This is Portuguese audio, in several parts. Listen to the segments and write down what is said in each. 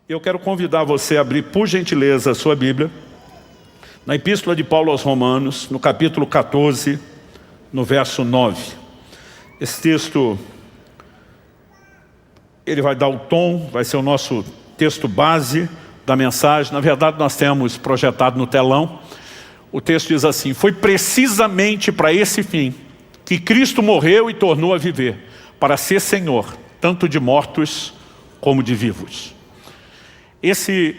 Eu quero convidar você a abrir, por gentileza, a sua Bíblia, na Epístola de Paulo aos Romanos, no capítulo 14, no verso 9. Esse texto, ele vai dar o tom, vai ser o nosso texto base da mensagem. Na verdade, nós temos projetado no telão. O texto diz assim: foi precisamente para esse fim que Cristo morreu e tornou a viver, para ser Senhor, tanto de mortos como de vivos. Esse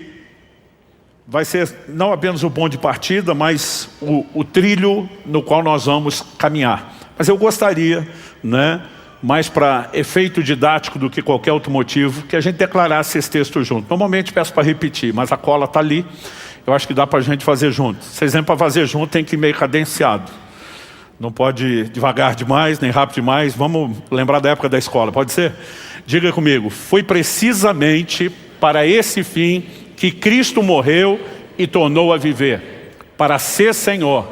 vai ser não apenas o ponto de partida, mas o trilho no qual nós vamos caminhar. Mas eu gostaria, mais para efeito didático do que qualquer outro motivo, que a gente declarasse esse texto junto. Normalmente peço para repetir, mas a cola está ali. Eu acho que dá para a gente fazer junto. Se exemplo, para fazer junto tem que ir meio cadenciado. Não pode ir devagar demais, nem rápido demais. Vamos lembrar da época da escola, pode ser? Diga comigo: foi precisamente para esse fim que Cristo morreu e tornou a viver, para ser Senhor,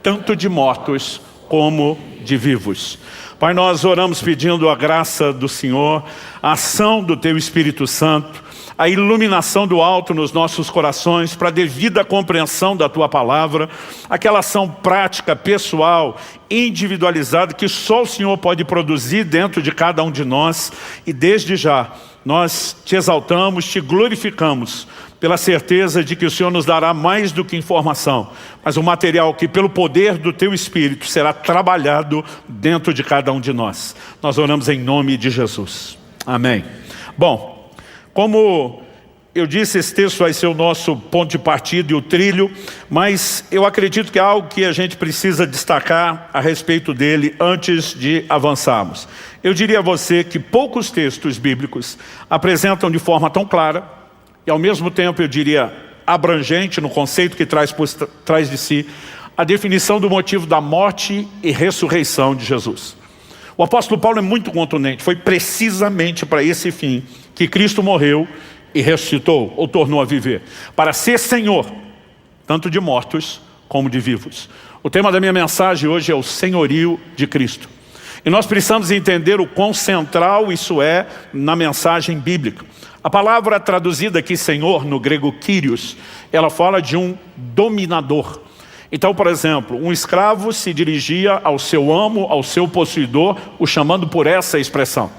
tanto de mortos como de vivos. Pai, nós oramos pedindo a graça do Senhor, a ação do Teu Espírito Santo, a iluminação do alto nos nossos corações para a devida compreensão da Tua Palavra, aquela ação prática, pessoal, individualizada que só o Senhor pode produzir dentro de cada um de nós. E desde já nós Te exaltamos, Te glorificamos pela certeza de que o Senhor nos dará mais do que informação, mas um material que pelo poder do Teu Espírito será trabalhado dentro de cada um de nós. Nós oramos em nome de Jesus. Amém. Bom, como eu disse, esse texto vai ser o nosso ponto de partida e o trilho, mas eu acredito que é algo que a gente precisa destacar a respeito dele antes de avançarmos. Eu diria a você que poucos textos bíblicos apresentam de forma tão clara e ao mesmo tempo, eu diria, abrangente no conceito que traz de si a definição do motivo da morte e ressurreição de Jesus. O apóstolo Paulo é muito contundente. Foi precisamente para esse fim que Cristo morreu e ressuscitou, ou tornou a viver, para ser Senhor, tanto de mortos como de vivos. O tema da minha mensagem hoje é o senhorio de Cristo. E nós precisamos entender o quão central isso é na mensagem bíblica. A palavra traduzida aqui, Senhor, no grego Kyrios, ela fala de um dominador. Então, por exemplo, um escravo se dirigia ao seu amo, ao seu possuidor, o chamando por essa expressão.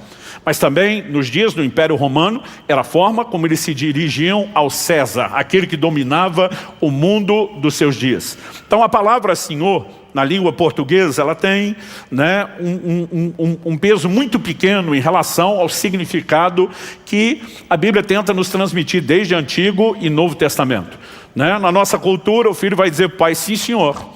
Mas também, nos dias do Império Romano, era a forma como eles se dirigiam ao César, aquele que dominava o mundo dos seus dias. Então, a palavra Senhor, na língua portuguesa, ela tem um peso muito pequeno em relação ao significado que a Bíblia tenta nos transmitir desde Antigo e Novo Testamento. Na nossa cultura, o filho vai dizer: pai, sim, senhor.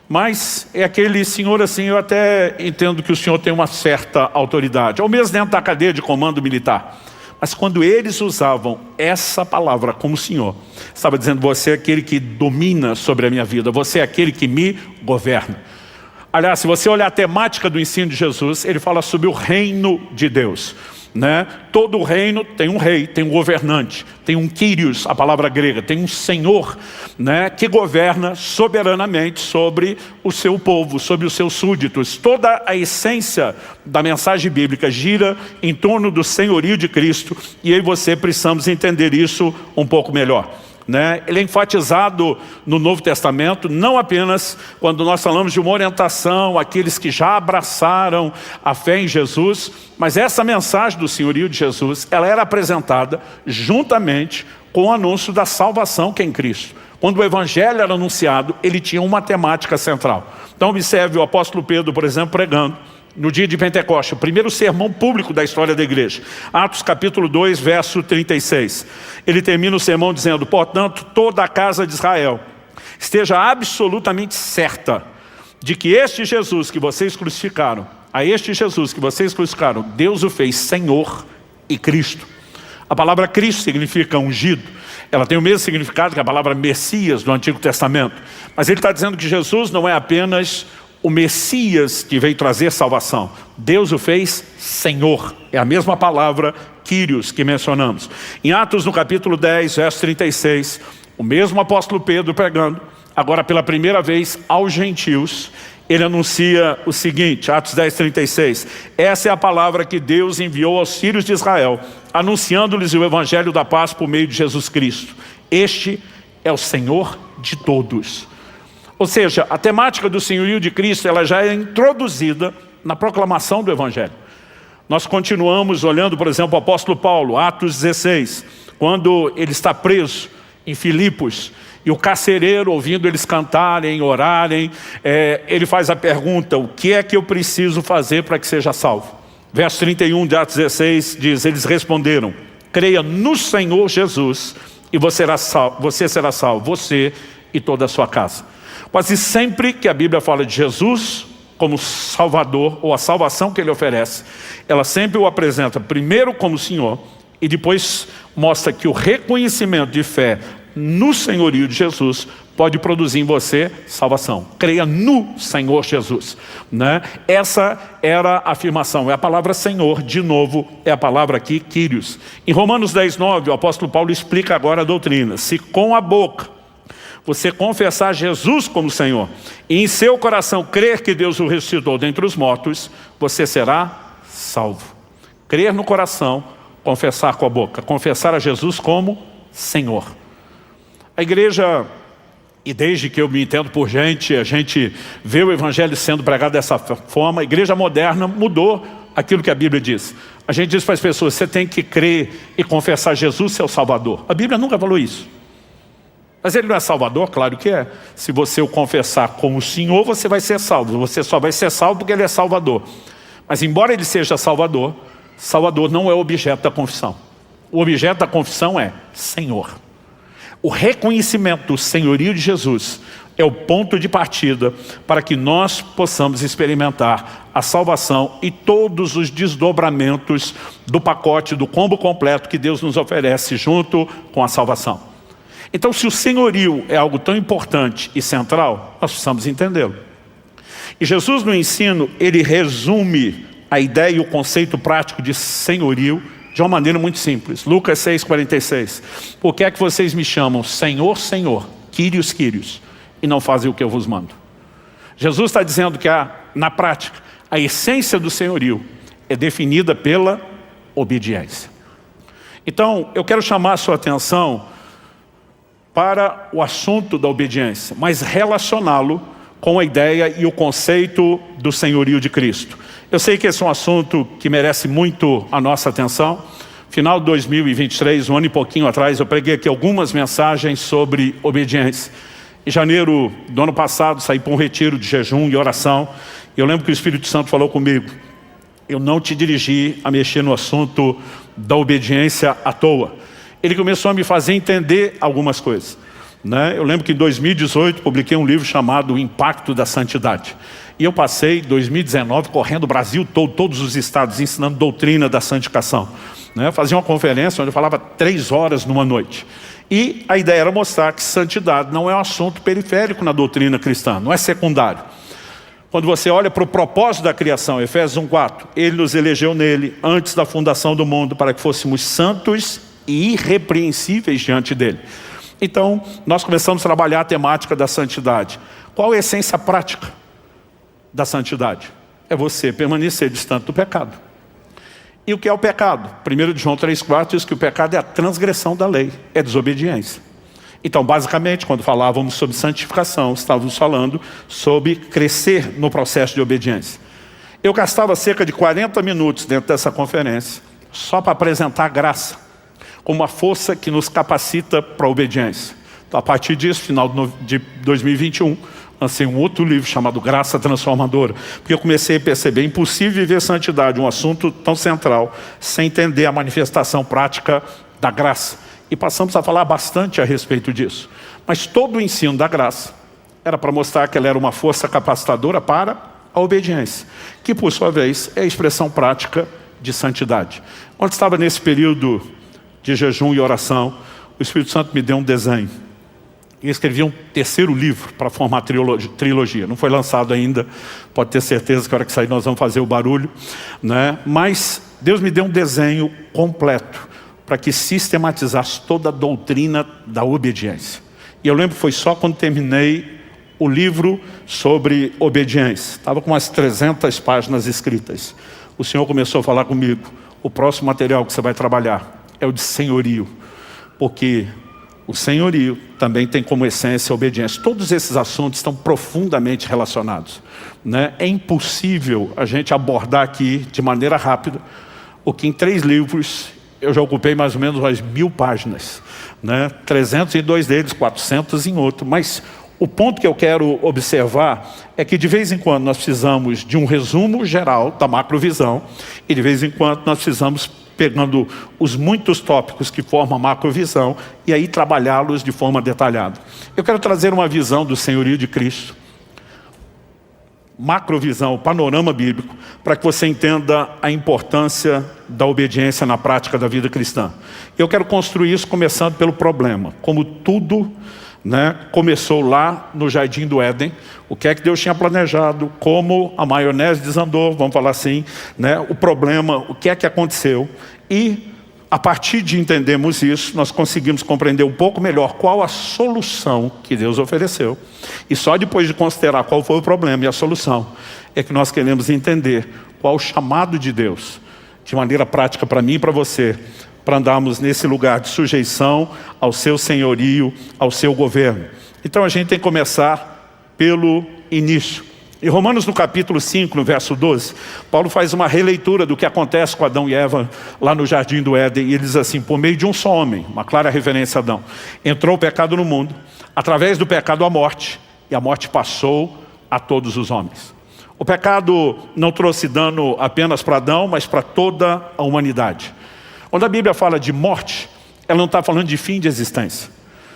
Mas é aquele senhor assim, eu até entendo que o senhor tem uma certa autoridade, ou mesmo dentro da cadeia de comando militar. Mas quando eles usavam essa palavra como senhor, estava dizendo: você é aquele que domina sobre a minha vida, você é aquele que me governa. Aliás, se você olhar a temática do ensino de Jesus, ele fala sobre o reino de Deus. Todo reino tem um rei, tem um governante, tem um Kyrios, a palavra grega, tem um senhor, que governa soberanamente sobre o seu povo, sobre os seus súditos. Toda a essência da mensagem bíblica gira em torno do senhorio de Cristo, e eu e você precisamos entender isso um pouco melhor. Ele é enfatizado no Novo Testamento, não apenas quando nós falamos de uma orientação àqueles que já abraçaram a fé em Jesus, mas essa mensagem do senhorio de Jesus, ela era apresentada juntamente com o anúncio da salvação que é em Cristo. Quando o Evangelho era anunciado, ele tinha uma temática central. Então observe o apóstolo Pedro, por exemplo, pregando no dia de Pentecostes, o primeiro sermão público da história da igreja. Atos capítulo 2, verso 36. Ele termina o sermão dizendo: portanto, toda a casa de Israel esteja absolutamente certa de que este Jesus que vocês crucificaram, Deus o fez Senhor e Cristo. A palavra Cristo significa ungido. Ela tem o mesmo significado que a palavra Messias do Antigo Testamento. Mas ele está dizendo que Jesus não é apenas o Messias que veio trazer salvação. Deus o fez Senhor. É a mesma palavra Kyrios que mencionamos. Em Atos no capítulo 10, verso 36, o mesmo apóstolo Pedro pregando, agora pela primeira vez aos gentios, ele anuncia o seguinte, Atos 10:36. Essa é a palavra que Deus enviou aos filhos de Israel, anunciando-lhes o evangelho da paz por meio de Jesus Cristo. Este é o Senhor de todos. Ou seja, a temática do senhorio de Cristo, ela já é introduzida na proclamação do evangelho. Nós continuamos olhando, por exemplo, o apóstolo Paulo, Atos 16, quando ele está preso em Filipos, e o carcereiro, ouvindo eles cantarem, orarem, ele faz a pergunta, o que é que eu preciso fazer para que seja salvo? Verso 31 de Atos 16 diz, eles responderam, creia no Senhor Jesus e você será salvo, você e toda a sua casa. Quase sempre que a Bíblia fala de Jesus como Salvador, ou a salvação que Ele oferece, ela sempre o apresenta primeiro como Senhor, e depois mostra que o reconhecimento de fé no senhorio de Jesus pode produzir em você salvação. Creia no Senhor Jesus, né? Essa era a afirmação, é a palavra Senhor, de novo, é a palavra aqui, Kyrios. Em Romanos 10:9, o apóstolo Paulo explica agora a doutrina. Se com a boca você confessar Jesus como Senhor, e em seu coração crer que Deus o ressuscitou dentre os mortos, você será salvo. Crer no coração, confessar com a boca, confessar a Jesus como Senhor. A igreja, e desde que eu me entendo por gente, a gente vê o evangelho sendo pregado dessa forma, a igreja moderna mudou aquilo que a Bíblia diz. A gente diz para as pessoas, você tem que crer e confessar Jesus seu Salvador. A Bíblia nunca falou isso. Mas Ele não é Salvador? Claro que é. Se você o confessar como Senhor, você vai ser salvo. Você só vai ser salvo porque Ele é Salvador. Mas embora Ele seja Salvador, Salvador não é o objeto da confissão. O objeto da confissão é Senhor. O reconhecimento do senhorio de Jesus é o ponto de partida para que nós possamos experimentar a salvação e todos os desdobramentos do pacote, do combo completo que Deus nos oferece junto com a salvação. Então, se o senhorio é algo tão importante e central, nós precisamos entendê-lo. E Jesus no ensino, ele resume a ideia e o conceito prático de senhorio de uma maneira muito simples. Lucas 6:46. Por que é que vocês me chamam Senhor, Senhor, Kyrios, Kyrios, e não fazem o que eu vos mando? Jesus está dizendo que na prática, a essência do senhorio é definida pela obediência. Então, eu quero chamar a sua atenção para o assunto da obediência, mas relacioná-lo com a ideia e o conceito do senhorio de Cristo. Eu sei que esse é um assunto que merece muito a nossa atenção. Final de 2023, um ano e pouquinho atrás, eu preguei aqui algumas mensagens sobre obediência. Em janeiro do ano passado, saí para um retiro de jejum e oração. Eu lembro que o Espírito Santo falou comigo, eu não te dirigi a mexer no assunto da obediência à toa. Ele começou a me fazer entender algumas coisas, né? Eu lembro que em 2018 publiquei um livro chamado O Impacto da Santidade. E eu passei 2019 correndo o Brasil todo, todos os estados, ensinando doutrina da santificação, né? Eu fazia uma conferência onde eu falava 3 horas numa noite. E a ideia era mostrar que santidade não é um assunto periférico na doutrina cristã, não é secundário. Quando você olha para o propósito da criação, Efésios 1:4, Ele nos elegeu nele antes da fundação do mundo para que fôssemos santos e irrepreensíveis diante dele. Então, nós começamos a trabalhar a temática da santidade. Qual é a essência prática da santidade? É você permanecer distante do pecado. E o que é o pecado? 1 João 3,4 diz que o pecado é a transgressão da lei, é desobediência. Então, basicamente, quando falávamos sobre santificação, estávamos falando sobre crescer no processo de obediência. Eu gastava cerca de 40 minutos dentro dessa conferência só para apresentar a graça como uma força que nos capacita para a obediência. Então, a partir disso, final de 2021, lancei um outro livro chamado Graça Transformadora, porque eu comecei a perceber, é impossível viver santidade, um assunto tão central, sem entender a manifestação prática da graça. E passamos a falar bastante a respeito disso. Mas todo o ensino da graça era para mostrar que ela era uma força capacitadora para a obediência, que por sua vez é a expressão prática de santidade. Quando estava nesse período de jejum e oração, o Espírito Santo me deu um desenho. E escrevi um 3º livro para formar trilogia. Não foi lançado ainda, pode ter certeza que a hora que sair nós vamos fazer o barulho, né? Mas Deus me deu um desenho completo para que sistematizasse toda a doutrina da obediência. E eu lembro que foi só quando terminei o livro sobre obediência. Estava com umas 300 páginas escritas. O Senhor começou a falar comigo: o próximo material que você vai trabalhar é o de senhorio, porque o senhorio também tem como essência a obediência. Todos esses assuntos estão profundamente relacionados, né? É impossível a gente abordar aqui de maneira rápida o que em 3 livros eu já ocupei mais ou menos umas 1000 páginas, né? 300 em 2 deles, 400 em outro. Mas o ponto que eu quero observar é que de vez em quando nós precisamos de um resumo geral da macrovisão, e de vez em quando nós precisamos pegando os muitos tópicos que formam a macrovisão e aí trabalhá-los de forma detalhada. Eu quero trazer uma visão do senhorio de Cristo, macrovisão, panorama bíblico, para que você entenda a importância da obediência na prática da vida cristã. Eu quero construir isso começando pelo problema, como tudo, né, começou lá no Jardim do Éden. O que é que Deus tinha planejado, como a maionese desandou, vamos falar assim, né, o problema, o que é que aconteceu. E a partir de entendermos isso, nós conseguimos compreender um pouco melhor qual a solução que Deus ofereceu. E só depois de considerar qual foi o problema e a solução, é que nós queremos entender qual o chamado de Deus, de maneira prática para mim e para você, para andarmos nesse lugar de sujeição ao seu senhorio, ao seu governo. Então a gente tem que começar pelo início. Em Romanos, no capítulo 5, no verso 12, Paulo faz uma releitura do que acontece com Adão e Eva lá no Jardim do Éden. E ele diz assim: por meio de um só homem, uma clara referência a Adão, entrou o pecado no mundo, através do pecado a morte, e a morte passou a todos os homens. O pecado não trouxe dano apenas para Adão, mas para toda a humanidade. Quando a Bíblia fala de morte, ela não está falando de fim de existência.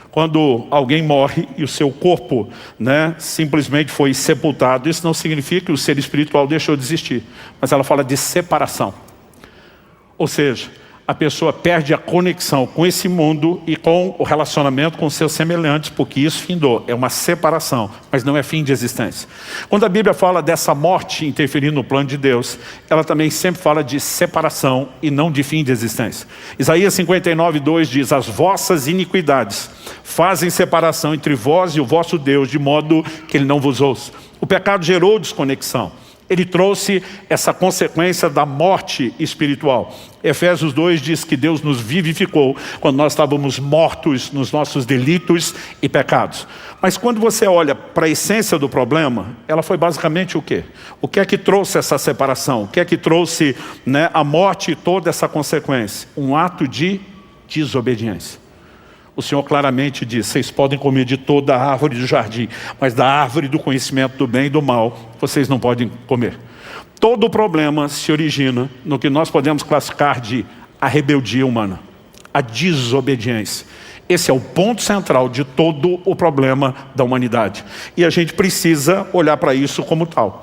Quando alguém morre e o seu corpo, né, simplesmente foi sepultado, isso não significa que o ser espiritual deixou de existir, mas ela fala de separação. Ou seja, a pessoa perde a conexão com esse mundo e com o relacionamento com seus semelhantes, porque isso findou, é uma separação, mas não é fim de existência. Quando a Bíblia fala dessa morte interferindo no plano de Deus, ela também sempre fala de separação e não de fim de existência. Isaías 59:2 diz: as vossas iniquidades fazem separação entre vós e o vosso Deus, de modo que ele não vos ouça. O pecado gerou desconexão. Ele trouxe essa consequência da morte espiritual. Efésios 2 diz que Deus nos vivificou quando nós estávamos mortos nos nossos delitos e pecados. Mas quando você olha para a essência do problema, ela foi basicamente o quê? O que é que trouxe essa separação? O que é que trouxe, né, a morte e toda essa consequência? Um ato de desobediência. O Senhor claramente diz: vocês podem comer de toda a árvore do jardim, mas da árvore do conhecimento do bem e do mal, vocês não podem comer. Todo o problema se origina no que nós podemos classificar de a rebeldia humana, a desobediência. Esse é o ponto central de todo o problema da humanidade. E a gente precisa olhar para isso como tal.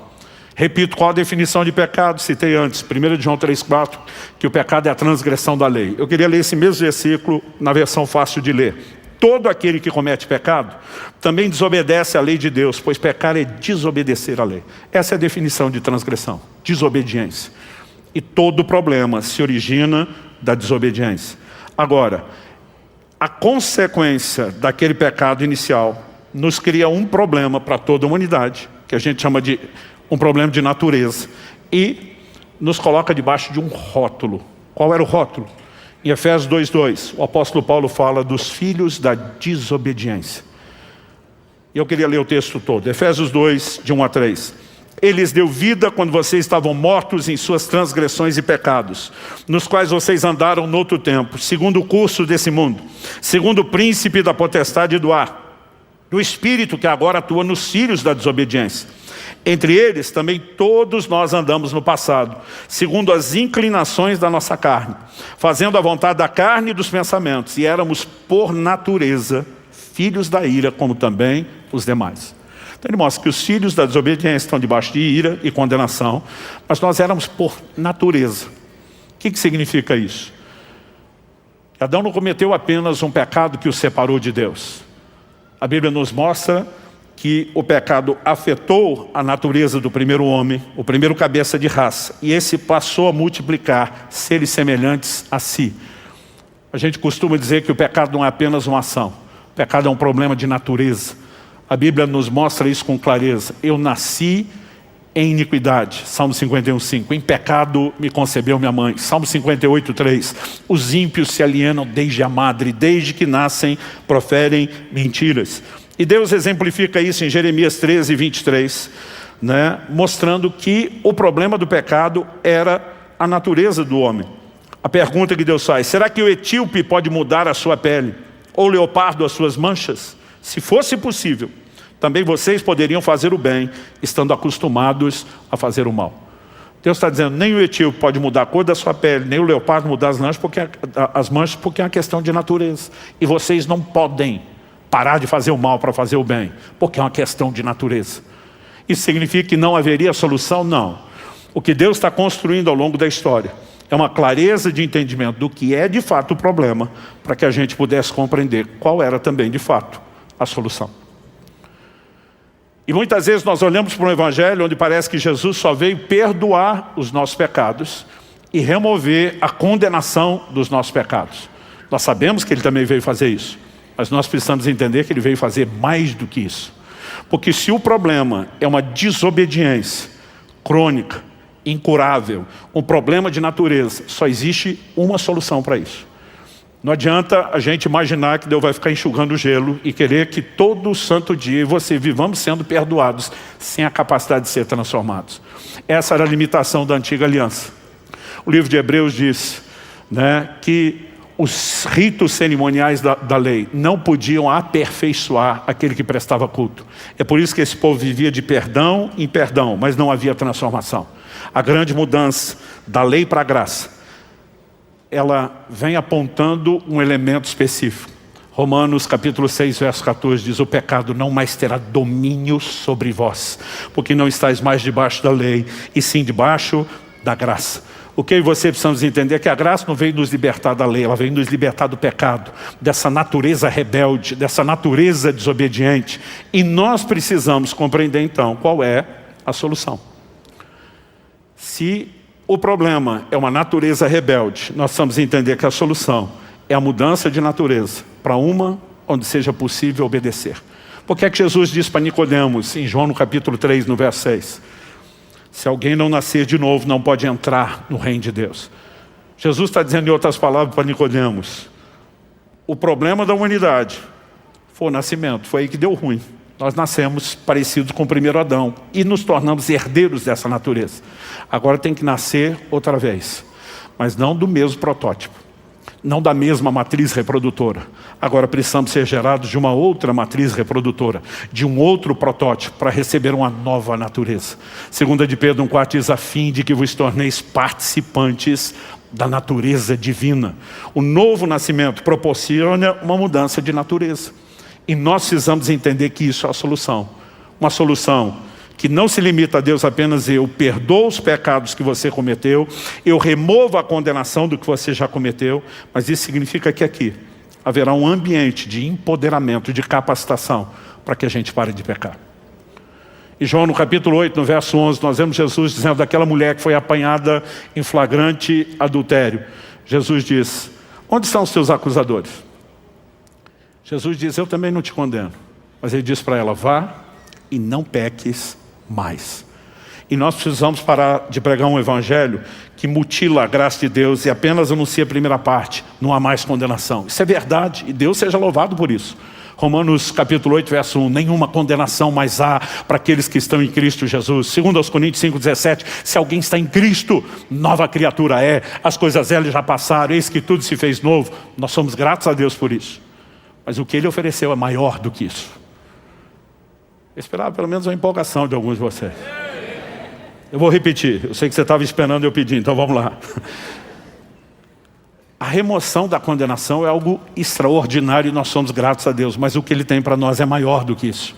Repito, qual a definição de pecado? Citei antes, 1 João 3,4, que o pecado é a transgressão da lei. Eu queria ler esse mesmo versículo na versão fácil de ler. Todo aquele que comete pecado também desobedece à lei de Deus, pois pecar é desobedecer à lei. Essa é a definição de transgressão, desobediência. E todo problema se origina da desobediência. Agora, a consequência daquele pecado inicial nos cria um problema para toda a humanidade, que a gente chama de um problema de natureza, e nos coloca debaixo de um rótulo. Qual era o rótulo? Em Efésios 2:2, o apóstolo Paulo fala dos filhos da desobediência. E eu queria ler o texto todo. Efésios 2, de 1 a 3. Ele lhes deu vida quando vocês estavam mortos em suas transgressões e pecados, nos quais vocês andaram noutro tempo, segundo o curso desse mundo, segundo o príncipe da potestade do ar, do espírito que agora atua nos filhos da desobediência. Entre eles também todos nós andamos no passado, segundo as inclinações da nossa carne, fazendo a vontade da carne e dos pensamentos, e éramos por natureza filhos da ira, como também os demais. Então ele mostra que os filhos da desobediência estão debaixo de ira e condenação, mas nós éramos por natureza. O que significa isso? Adão não cometeu apenas um pecado que o separou de Deus. A Bíblia nos mostra que o pecado afetou a natureza do primeiro homem, o primeiro cabeça de raça, e esse passou a multiplicar seres semelhantes a si. A gente costuma dizer que o pecado não é apenas uma ação, o pecado é um problema de natureza. A Bíblia nos mostra isso com clareza. Eu nasci em iniquidade, Salmo 51:5. Em pecado me concebeu minha mãe, Salmo 58:3. Os ímpios se alienam desde a madre, desde que nascem proferem mentiras. E Deus exemplifica isso em Jeremias 13:23, né? Mostrando que o problema do pecado era a natureza do homem. A pergunta que Deus faz: será que o etíope pode mudar a sua pele? Ou o leopardo as suas manchas? Se fosse possível, também vocês poderiam fazer o bem, estando acostumados a fazer o mal. Deus está dizendo, nem o etíope pode mudar a cor da sua pele, nem o leopardo mudar as manchas, porque é uma questão de natureza. E vocês não podem parar de fazer o mal para fazer o bem, porque é uma questão de natureza. Isso significa que não haveria solução? Não. O que Deus está construindo ao longo da história é uma clareza de entendimento do que é de fato o problema, para que a gente pudesse compreender qual era também de fato a solução. E muitas vezes nós olhamos para um evangelho onde parece que Jesus só veio perdoar os nossos pecados e remover a condenação dos nossos pecados. Nós sabemos que ele também veio fazer isso, mas nós precisamos entender que ele veio fazer mais do que isso. Porque se o problema é uma desobediência crônica, incurável, um problema de natureza, só existe uma solução para isso. Não adianta a gente imaginar que Deus vai ficar enxugando o gelo e querer que todo santo dia você vivamos sendo perdoados sem a capacidade de ser transformados. Essa era a limitação da antiga aliança. O livro de Hebreus diz, né, que os ritos cerimoniais da lei não podiam aperfeiçoar aquele que prestava culto. É por isso que esse povo vivia de perdão em perdão, mas não havia transformação. A grande mudança da lei para a graça, ela vem apontando um elemento específico. Romanos capítulo 6, verso 14 diz, o pecado não mais terá domínio sobre vós, porque não estáis mais debaixo da lei, e sim debaixo da graça. O que você precisamos entender é que a graça não veio nos libertar da lei, ela veio nos libertar do pecado, dessa natureza rebelde, dessa natureza desobediente. E nós precisamos compreender então qual é a solução. Se o problema é uma natureza rebelde, nós precisamos entender que a solução é a mudança de natureza para uma onde seja possível obedecer. Por que é que Jesus disse para Nicodemos, em João no capítulo 3, no verso 6? Se alguém não nascer de novo, não pode entrar no reino de Deus. Jesus está dizendo em outras palavras para Nicodemos, o problema da humanidade foi o nascimento, foi aí que deu ruim. Nós nascemos parecidos com o primeiro Adão e nos tornamos herdeiros dessa natureza. Agora tem que nascer outra vez, mas não do mesmo protótipo, não da mesma matriz reprodutora. Agora precisamos ser gerados de uma outra matriz reprodutora, de um outro protótipo, para receber uma nova natureza. 2 de Pedro 1,4 diz, a fim de que vos torneis participantes da natureza divina. O novo nascimento proporciona uma mudança de natureza. E nós precisamos entender que isso é a solução. Uma solução que não se limita a Deus apenas eu perdoo os pecados que você cometeu, eu removo a condenação do que você já cometeu, mas isso significa que aqui haverá um ambiente de empoderamento, de capacitação, para que a gente pare de pecar. E João no capítulo 8, no verso 11, nós vemos Jesus dizendo daquela mulher que foi apanhada em flagrante adultério. Jesus diz, onde estão os teus acusadores? Jesus diz, eu também não te condeno. Mas ele diz para ela, vá e não peques mais. E nós precisamos parar de pregar um evangelho que mutila a graça de Deus e apenas anuncia a primeira parte, não há mais condenação. Isso é verdade e Deus seja louvado por isso. Romanos capítulo 8, verso 1, nenhuma condenação mais há para aqueles que estão em Cristo Jesus. 2 Coríntios 5,17, se alguém está em Cristo, nova criatura é, as coisas velhas já passaram, eis que tudo se fez novo. Nós somos gratos a Deus por isso. Mas o que ele ofereceu é maior do que isso. Eu esperava pelo menos uma empolgação de alguns de vocês. Eu vou repetir, eu sei que você estava esperando eu pedir, então vamos lá. A remoção da condenação é algo extraordinário e nós somos gratos a Deus, mas o que ele tem para nós é maior do que isso.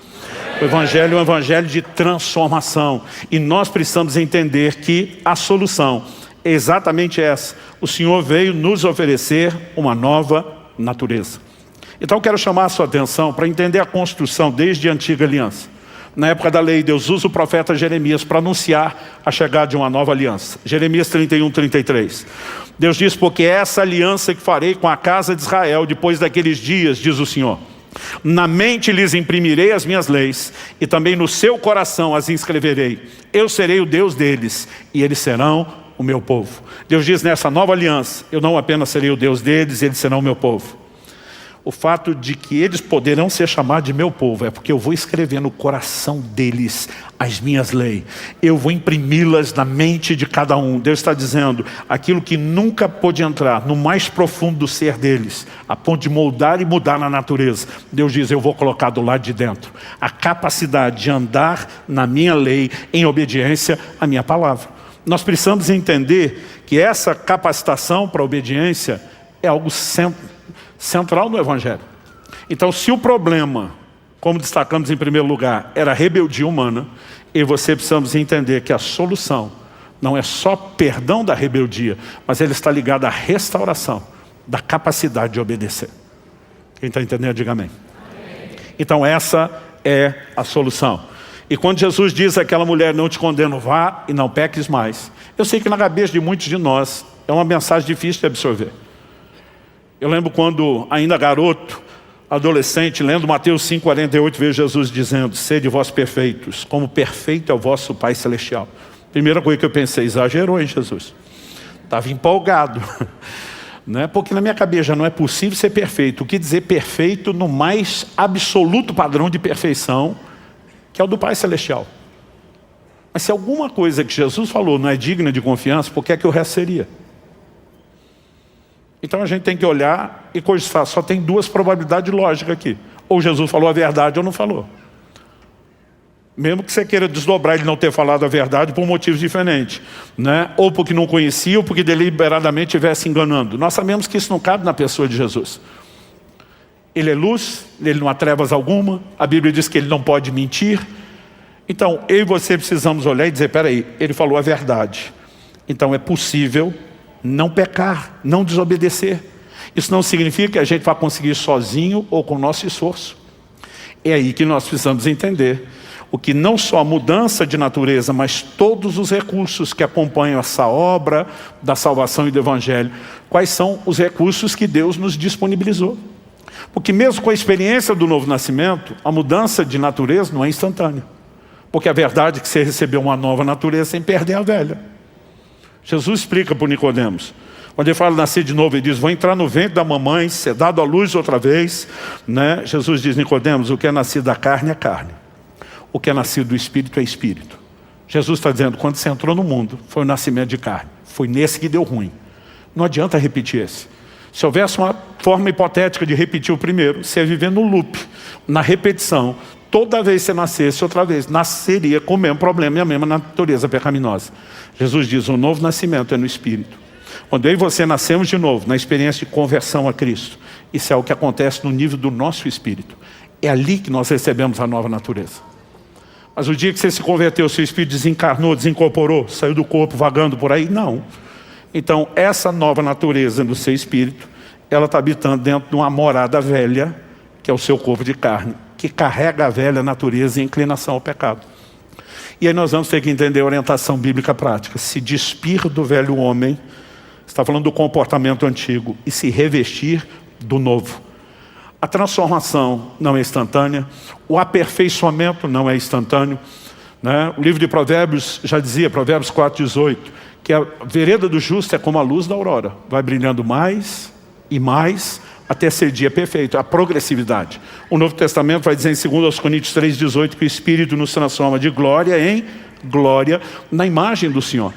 O evangelho é um evangelho de transformação e nós precisamos entender que a solução é exatamente essa. O Senhor veio nos oferecer uma nova natureza. Então eu quero chamar a sua atenção para entender a construção desde a antiga aliança. Na época da lei, Deus usa o profeta Jeremias para anunciar a chegada de uma nova aliança. Jeremias 31, 33. Deus diz, porque é essa aliança que farei com a casa de Israel depois daqueles dias, diz o Senhor. Na mente lhes imprimirei as minhas leis, e também no seu coração as inscreverei. Eu serei o Deus deles, e eles serão o meu povo. Deus diz nessa nova aliança, eu não apenas serei o Deus deles, eles serão o meu povo. O fato de que eles poderão ser chamados de meu povo é porque eu vou escrever no coração deles as minhas leis. Eu vou imprimi-las na mente de cada um. Deus está dizendo, aquilo que nunca pôde entrar no mais profundo do ser deles, a ponto de moldar e mudar na natureza. Deus diz, eu vou colocar do lado de dentro a capacidade de andar na minha lei em obediência à minha palavra. Nós precisamos entender que essa capacitação para a obediência é algo central no Evangelho. Então, se o problema, como destacamos em primeiro lugar, era a rebeldia humana, eu e você precisamos entender que a solução não é só perdão da rebeldia, mas ele está ligado à restauração da capacidade de obedecer. Quem está entendendo, diga amém. Então essa é a solução. E quando Jesus diz àquela mulher, não te condeno, vá e não peques mais, eu sei que na cabeça de muitos de nós é uma mensagem difícil de absorver. Eu lembro quando, ainda garoto, adolescente, lendo Mateus 5,48, vejo Jesus dizendo, sede vós perfeitos, como perfeito é o vosso Pai Celestial. Primeira coisa que eu pensei, exagerou em Jesus. Estava empolgado. Né? Porque na minha cabeça já não é possível ser perfeito. O que dizer perfeito no mais absoluto padrão de perfeição, que é o do Pai Celestial. Mas se alguma coisa que Jesus falou não é digna de confiança, por que é que o resto seria? Então a gente tem que olhar e cogitar. Só tem duas probabilidades lógicas aqui. Ou Jesus falou a verdade ou não falou. Mesmo que você queira desdobrar ele não ter falado a verdade por motivos diferentes. Né? Ou porque não conhecia, ou porque deliberadamente estivesse enganando. Nós sabemos que isso não cabe na pessoa de Jesus. Ele é luz, ele não há trevas alguma. A Bíblia diz que ele não pode mentir. Então eu e você precisamos olhar e dizer, peraí, ele falou a verdade. Então é possível não pecar, não desobedecer. Isso não significa que a gente vai conseguir sozinho ou com o nosso esforço. É aí que nós precisamos entender o que não só a mudança de natureza, mas todos os recursos que acompanham essa obra da salvação e do Evangelho, quais são os recursos que Deus nos disponibilizou. Porque mesmo com a experiência do novo nascimento, a mudança de natureza não é instantânea. Porque a verdade é que você recebeu uma nova natureza sem perder a velha. Jesus explica para o Nicodemos. Quando ele fala nascer de novo, ele diz, vou entrar no ventre da mamãe, ser dado à luz outra vez. Né? Jesus diz, Nicodemos, o que é nascido da carne é carne. O que é nascido do Espírito é Espírito. Jesus está dizendo, quando você entrou no mundo, foi o nascimento de carne. Foi nesse que deu ruim. Não adianta repetir esse. Se houvesse uma forma hipotética de repetir o primeiro, você ia viver no loop, na repetição. Toda vez que você nascesse outra vez, nasceria com o mesmo problema e a mesma natureza pecaminosa. Jesus diz, o novo nascimento é no Espírito. Quando eu e você nascemos de novo, na experiência de conversão a Cristo, isso é o que acontece no nível do nosso Espírito. É ali que nós recebemos a nova natureza. Mas o dia que você se converteu, seu Espírito desencarnou, desincorporou, saiu do corpo vagando por aí? Não. Então essa nova natureza no seu Espírito, ela está habitando dentro de uma morada velha, que é o seu corpo de carne, que carrega a velha natureza e inclinação ao pecado. E aí nós vamos ter que entender a orientação bíblica prática. Se despir do velho homem, está falando do comportamento antigo, e se revestir do novo. A transformação não é instantânea, o aperfeiçoamento não é instantâneo. Né? O livro de Provérbios já dizia, Provérbios 4,18, que a vereda do justo é como a luz da aurora. Vai brilhando mais e mais, até ser dia perfeito, a progressividade. O Novo Testamento vai dizer em 2 Coríntios 3,18 que o Espírito nos transforma de glória em glória na imagem do Senhor.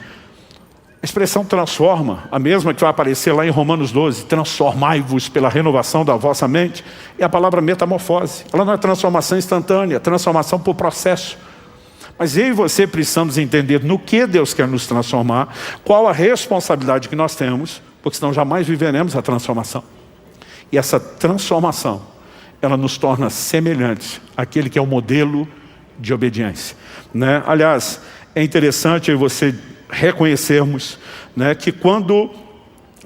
A expressão transforma, a mesma que vai aparecer lá em Romanos 12, transformai-vos pela renovação da vossa mente, é a palavra metamorfose. Ela não é transformação instantânea, é transformação por processo. Mas eu e você precisamos entender no que Deus quer nos transformar, qual a responsabilidade que nós temos, porque senão jamais viveremos a transformação. E essa transformação, ela nos torna semelhantes àquele que é o modelo de obediência. Né? Aliás, é interessante eu e você reconhecermos, né, que quando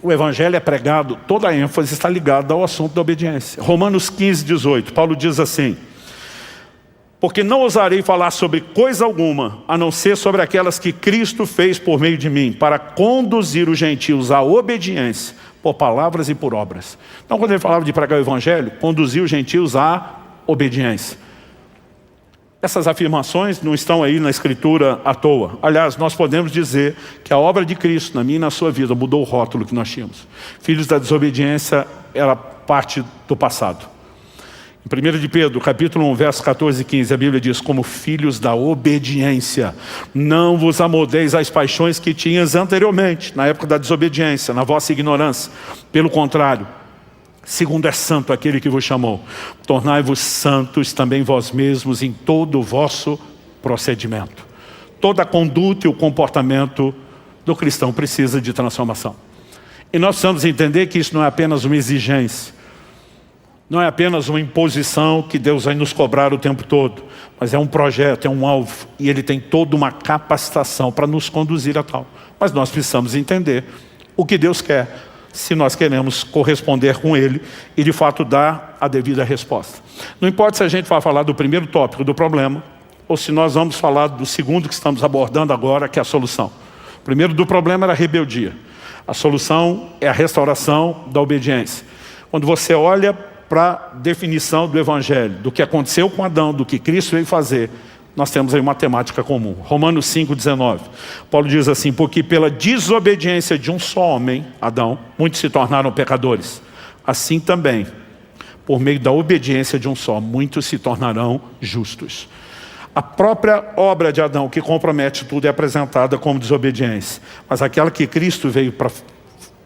o Evangelho é pregado, toda a ênfase está ligada ao assunto da obediência. Romanos 15,18, Paulo diz assim, porque não ousarei falar sobre coisa alguma, a não ser sobre aquelas que Cristo fez por meio de mim, para conduzir os gentios à obediência, por palavras e por obras. Então, quando ele falava de pregar o evangelho, conduzir os gentios à obediência. Essas afirmações não estão aí na Escritura à toa. Aliás, nós podemos dizer que a obra de Cristo na minha e na sua vida mudou o rótulo que nós tínhamos. Filhos da desobediência era parte do passado. Em 1 de Pedro, capítulo 1, versos 14 e 15, a Bíblia diz: como filhos da obediência, não vos amoldeis às paixões que tinhas anteriormente, na época da desobediência, na vossa ignorância. Pelo contrário, segundo é santo aquele que vos chamou, tornai-vos santos também vós mesmos em todo o vosso procedimento. Toda a conduta e o comportamento do cristão precisa de transformação. E nós precisamos entender que isso não é apenas uma exigência, não é apenas uma imposição que Deus vai nos cobrar o tempo todo, mas é um projeto, é um alvo, e Ele tem toda uma capacitação para nos conduzir a tal. Mas nós precisamos entender o que Deus quer, se nós queremos corresponder com Ele e de fato dar a devida resposta. Não importa se a gente vai falar do primeiro tópico do problema, ou se nós vamos falar do segundo que estamos abordando agora, que é a solução. O primeiro do problema era a rebeldia. A solução é a restauração da obediência. Quando você olha para a definição do Evangelho, do que aconteceu com Adão, do que Cristo veio fazer, nós temos aí uma temática comum. Romanos 5,19. Paulo diz assim: porque pela desobediência de um só homem, Adão, muitos se tornaram pecadores. Assim também, por meio da obediência de um só, muitos se tornarão justos. A própria obra de Adão, que compromete tudo, é apresentada como desobediência. Mas aquela que Cristo veio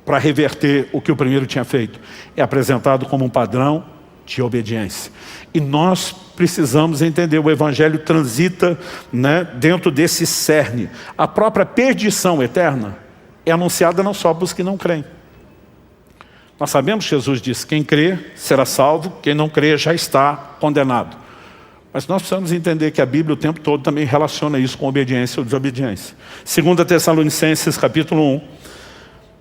para reverter o que o primeiro tinha feito, é apresentado como um padrão de obediência. E nós precisamos entender, o Evangelho transita, dentro desse cerne. A própria perdição eterna é anunciada não só para os que não creem. Nós sabemos que Jesus disse: quem crê será salvo, quem não crê já está condenado. Mas nós precisamos entender que a Bíblia o tempo todo também relaciona isso com obediência ou desobediência. 2 Tessalonicenses capítulo 1,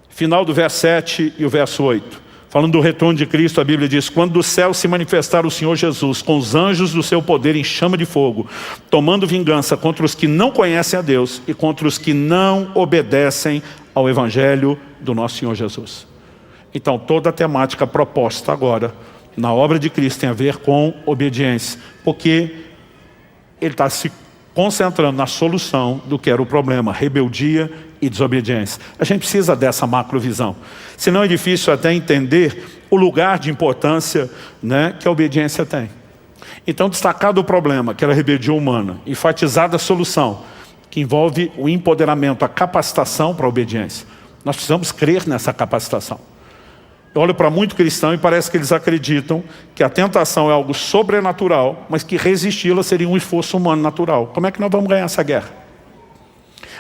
final do verso 7 e o verso 8. Falando do retorno de Cristo, a Bíblia diz: quando do céu se manifestar o Senhor Jesus, com os anjos do seu poder em chama de fogo, tomando vingança contra os que não conhecem a Deus e contra os que não obedecem ao Evangelho do nosso Senhor Jesus. Então, toda a temática proposta agora, na obra de Cristo, tem a ver com obediência, porque Ele está se concentrando na solução do que era o problema: rebeldia e desobediência. A gente precisa dessa macrovisão. Senão é difícil até entender o lugar de importância, que a obediência tem. Então, destacado o problema, que era a rebeldia humana, enfatizada a solução, que envolve o empoderamento, a capacitação para a obediência. Nós precisamos crer nessa capacitação. Eu olho para muito cristão e parece que eles acreditam que a tentação é algo sobrenatural, mas que resisti-la seria um esforço humano natural. Como é que nós vamos ganhar essa guerra?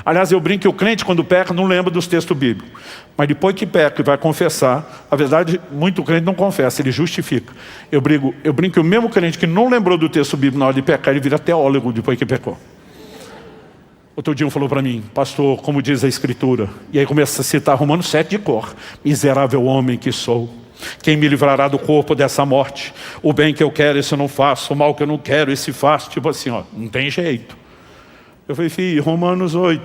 Aliás, eu brinco que o crente, quando peca, não lembra dos textos bíblicos. Mas depois que peca e vai confessar, a verdade, muito crente não confessa, ele justifica. Eu brinco que o mesmo crente que não lembrou do texto bíblico na hora de pecar, ele vira teólogo depois que pecou. Outro dia um falou para mim: pastor, como diz a Escritura? E aí começa a citar Romanos 7 de cor: miserável homem que sou, quem me livrará do corpo dessa morte? O bem que eu quero, esse eu não faço, o mal que eu não quero, esse faço. Tipo assim, não tem jeito. Eu falei: filho, Romanos 8,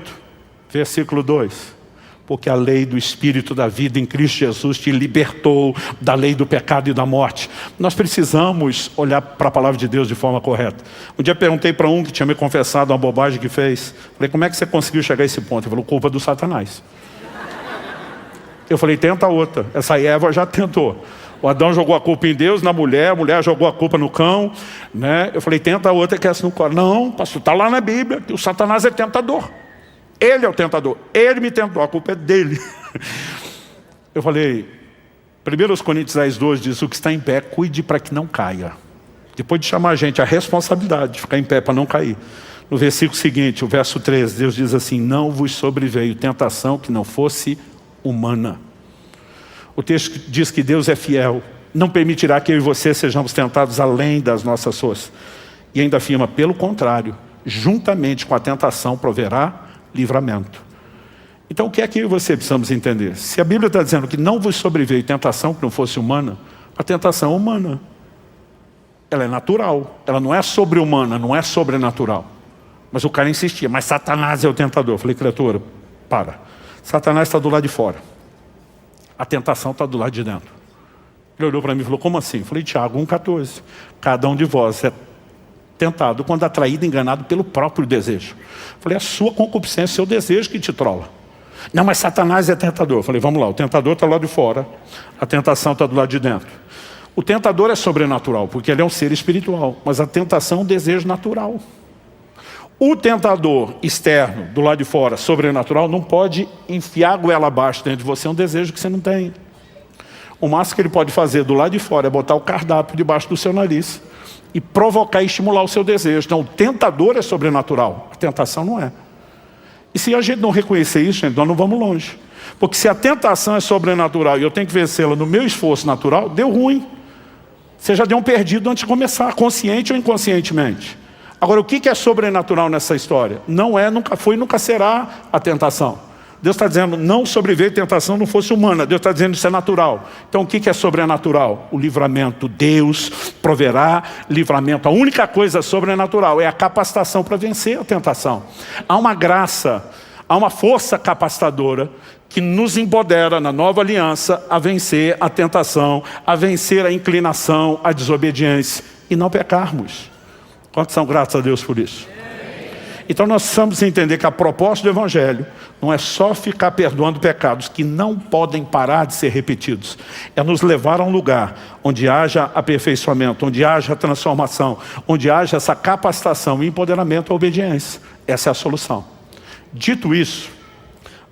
versículo 2. Porque a lei do Espírito da vida em Cristo Jesus te libertou da lei do pecado e da morte. Nós precisamos olhar para a palavra de Deus de forma correta. Um dia perguntei para um que tinha me confessado uma bobagem que fez. Falei: como é que você conseguiu chegar a esse ponto? Ele falou: culpa do Satanás. Eu falei: tenta outra. Essa Eva já tentou. O Adão jogou a culpa em Deus, na mulher, a mulher jogou a culpa no cão. Eu falei: tenta outra que essa não corre. Não, pastor, está lá na Bíblia que o Satanás é tentador. Ele é o tentador, ele me tentou, a culpa é dele. Eu falei: 1 Coríntios 10:12 diz: o que está em pé, cuide para que não caia. Depois de chamar a gente a responsabilidade de ficar em pé para não cair. No versículo seguinte, o verso 13, Deus diz assim: não vos sobreveio tentação que não fosse humana. O texto diz que Deus é fiel, não permitirá que eu e você sejamos tentados além das nossas forças. E ainda afirma: pelo contrário, juntamente com a tentação proverá livramento. Então o que é que eu e você precisamos entender? Se a Bíblia está dizendo que não vos sobreveio tentação que não fosse humana, a tentação é humana. Ela é natural, ela não é sobre-humana, não é sobrenatural. Mas o cara insistia: mas Satanás é o tentador. Eu falei: criatura, para. Satanás está do lado de fora. A tentação está do lado de dentro. Ele olhou para mim e falou, como assim? Eu falei, Tiago 1,14. Cada um de vós é tentado quando atraído, enganado pelo próprio desejo. Eu falei, a sua concupiscência, seu desejo que te trola. Não, mas Satanás é tentador. Eu falei, vamos lá, o tentador está do lado de fora, a tentação está do lado de dentro. O tentador é sobrenatural, porque ele é um ser espiritual, mas a tentação é um desejo natural. O tentador externo, do lado de fora, sobrenatural, não pode enfiar a goela abaixo dentro de você, é um desejo que você não tem. O máximo que ele pode fazer do lado de fora é botar o cardápio debaixo do seu nariz e provocar e estimular o seu desejo. Então, o tentador é sobrenatural, a tentação não é. E se a gente não reconhecer isso, gente, nós não vamos longe. Porque se a tentação é sobrenatural e eu tenho que vencê-la no meu esforço natural, deu ruim. Você já deu um perdido antes de começar, consciente ou inconscientemente. Agora, o que é sobrenatural nessa história? Não é, nunca foi, nunca será a tentação. Deus está dizendo, não sobreveio tentação não fosse humana. Deus está dizendo, isso é natural. Então, o que é sobrenatural? O livramento. Deus proverá livramento. A única coisa sobrenatural é a capacitação para vencer a tentação. Há uma graça, há uma força capacitadora que nos empodera na nova aliança a vencer a tentação, a vencer a inclinação, a desobediência e não pecarmos. Quantos são gratos a Deus por isso? Então nós precisamos entender que a proposta do Evangelho não é só ficar perdoando pecados que não podem parar de ser repetidos. É nos levar a um lugar onde haja aperfeiçoamento, onde haja transformação, onde haja essa capacitação e empoderamento à obediência. Essa é a solução. Dito isso,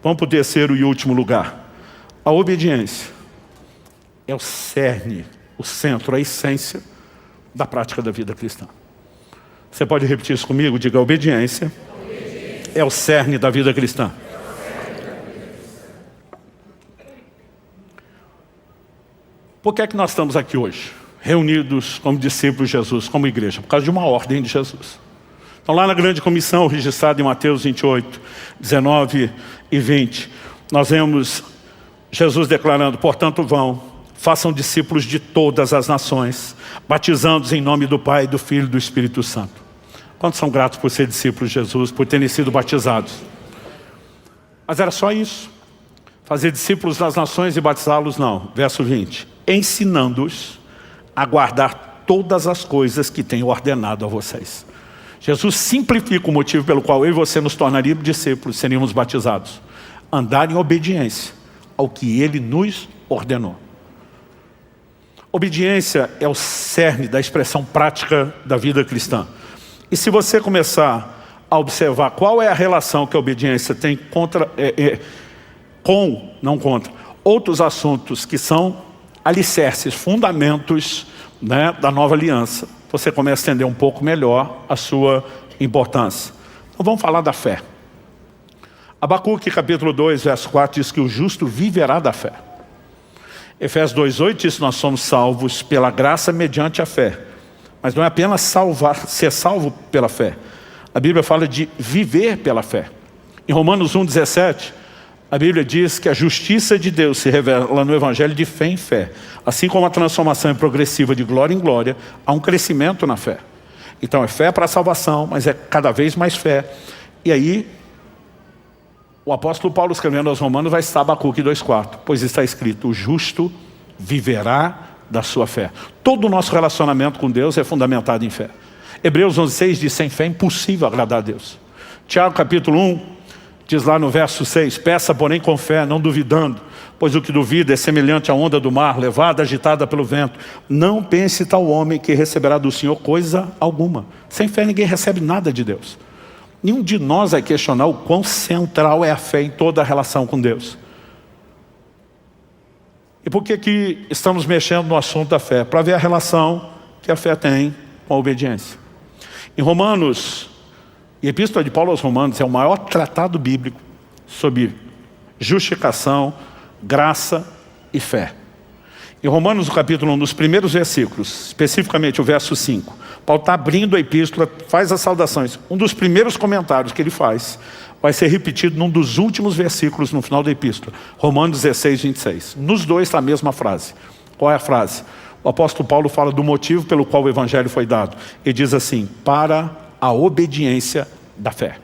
vamos para o terceiro e último lugar. A obediência é o cerne, o centro, a essência da prática da vida cristã. Você pode repetir isso comigo? Diga, a obediência é o cerne da vida cristã. Por que é que nós estamos aqui hoje? Reunidos como discípulos de Jesus, como igreja, por causa de uma ordem de Jesus. Então lá na grande comissão, registrada em Mateus 28, 19 e 20, nós vemos Jesus declarando, portanto vão, façam discípulos de todas as nações, batizando-os em nome do Pai, do Filho e do Espírito Santo. Quantos são gratos por ser discípulos de Jesus, por terem sido batizados? Mas era só isso. Fazer discípulos das nações e batizá-los, não. Verso 20. Ensinando-os a guardar todas as coisas que tenho ordenado a vocês. Jesus simplifica o motivo pelo qual eu e você nos tornaríamos discípulos, seríamos batizados. Andar em obediência ao que Ele nos ordenou. Obediência é o cerne da expressão prática da vida cristã. E se você começar a observar qual é a relação que a obediência tem não contra, outros assuntos que são alicerces, fundamentos, né, da nova aliança, você começa a entender um pouco melhor a sua importância. Então vamos falar da fé. Abacuque capítulo 2, verso 4 diz que o justo viverá da fé. Efésios 2,8 diz que nós somos salvos pela graça mediante a fé. Mas não é apenas ser salvo pela fé. A Bíblia fala de viver pela fé. Em Romanos 1,17, a Bíblia diz que a justiça de Deus se revela no Evangelho de fé em fé. Assim como a transformação é progressiva de glória em glória, há um crescimento na fé. Então é fé para a salvação, mas é cada vez mais fé. E aí, o apóstolo Paulo escrevendo aos Romanos vai citar Abacuque 2,4. Pois está escrito, o justo viverá da sua fé. Todo o nosso relacionamento com Deus é fundamentado em fé. Hebreus 11,6 diz, sem fé é impossível agradar a Deus. Tiago capítulo 1, diz lá no verso 6, peça porém com fé, não duvidando, pois o que duvida é semelhante à onda do mar, levada, agitada pelo vento. Não pense tal homem que receberá do Senhor coisa alguma. Sem fé ninguém recebe nada de Deus. Nenhum de nós vai questionar o quão central é a fé em toda a relação com Deus. E por que estamos mexendo no assunto da fé? Para ver a relação que a fé tem com a obediência. Em Romanos, e a Epístola de Paulo aos Romanos é o maior tratado bíblico sobre justificação, graça e fé. Em Romanos, no capítulo 1, nos primeiros versículos, especificamente o verso 5, Paulo está abrindo a epístola, faz as saudações. Um dos primeiros comentários que ele faz vai ser repetido num dos últimos versículos no final da epístola. Romanos 16, 26. Nos dois está a mesma frase. Qual é a frase? O apóstolo Paulo fala do motivo pelo qual o evangelho foi dado. Ele diz assim, para a obediência da fé.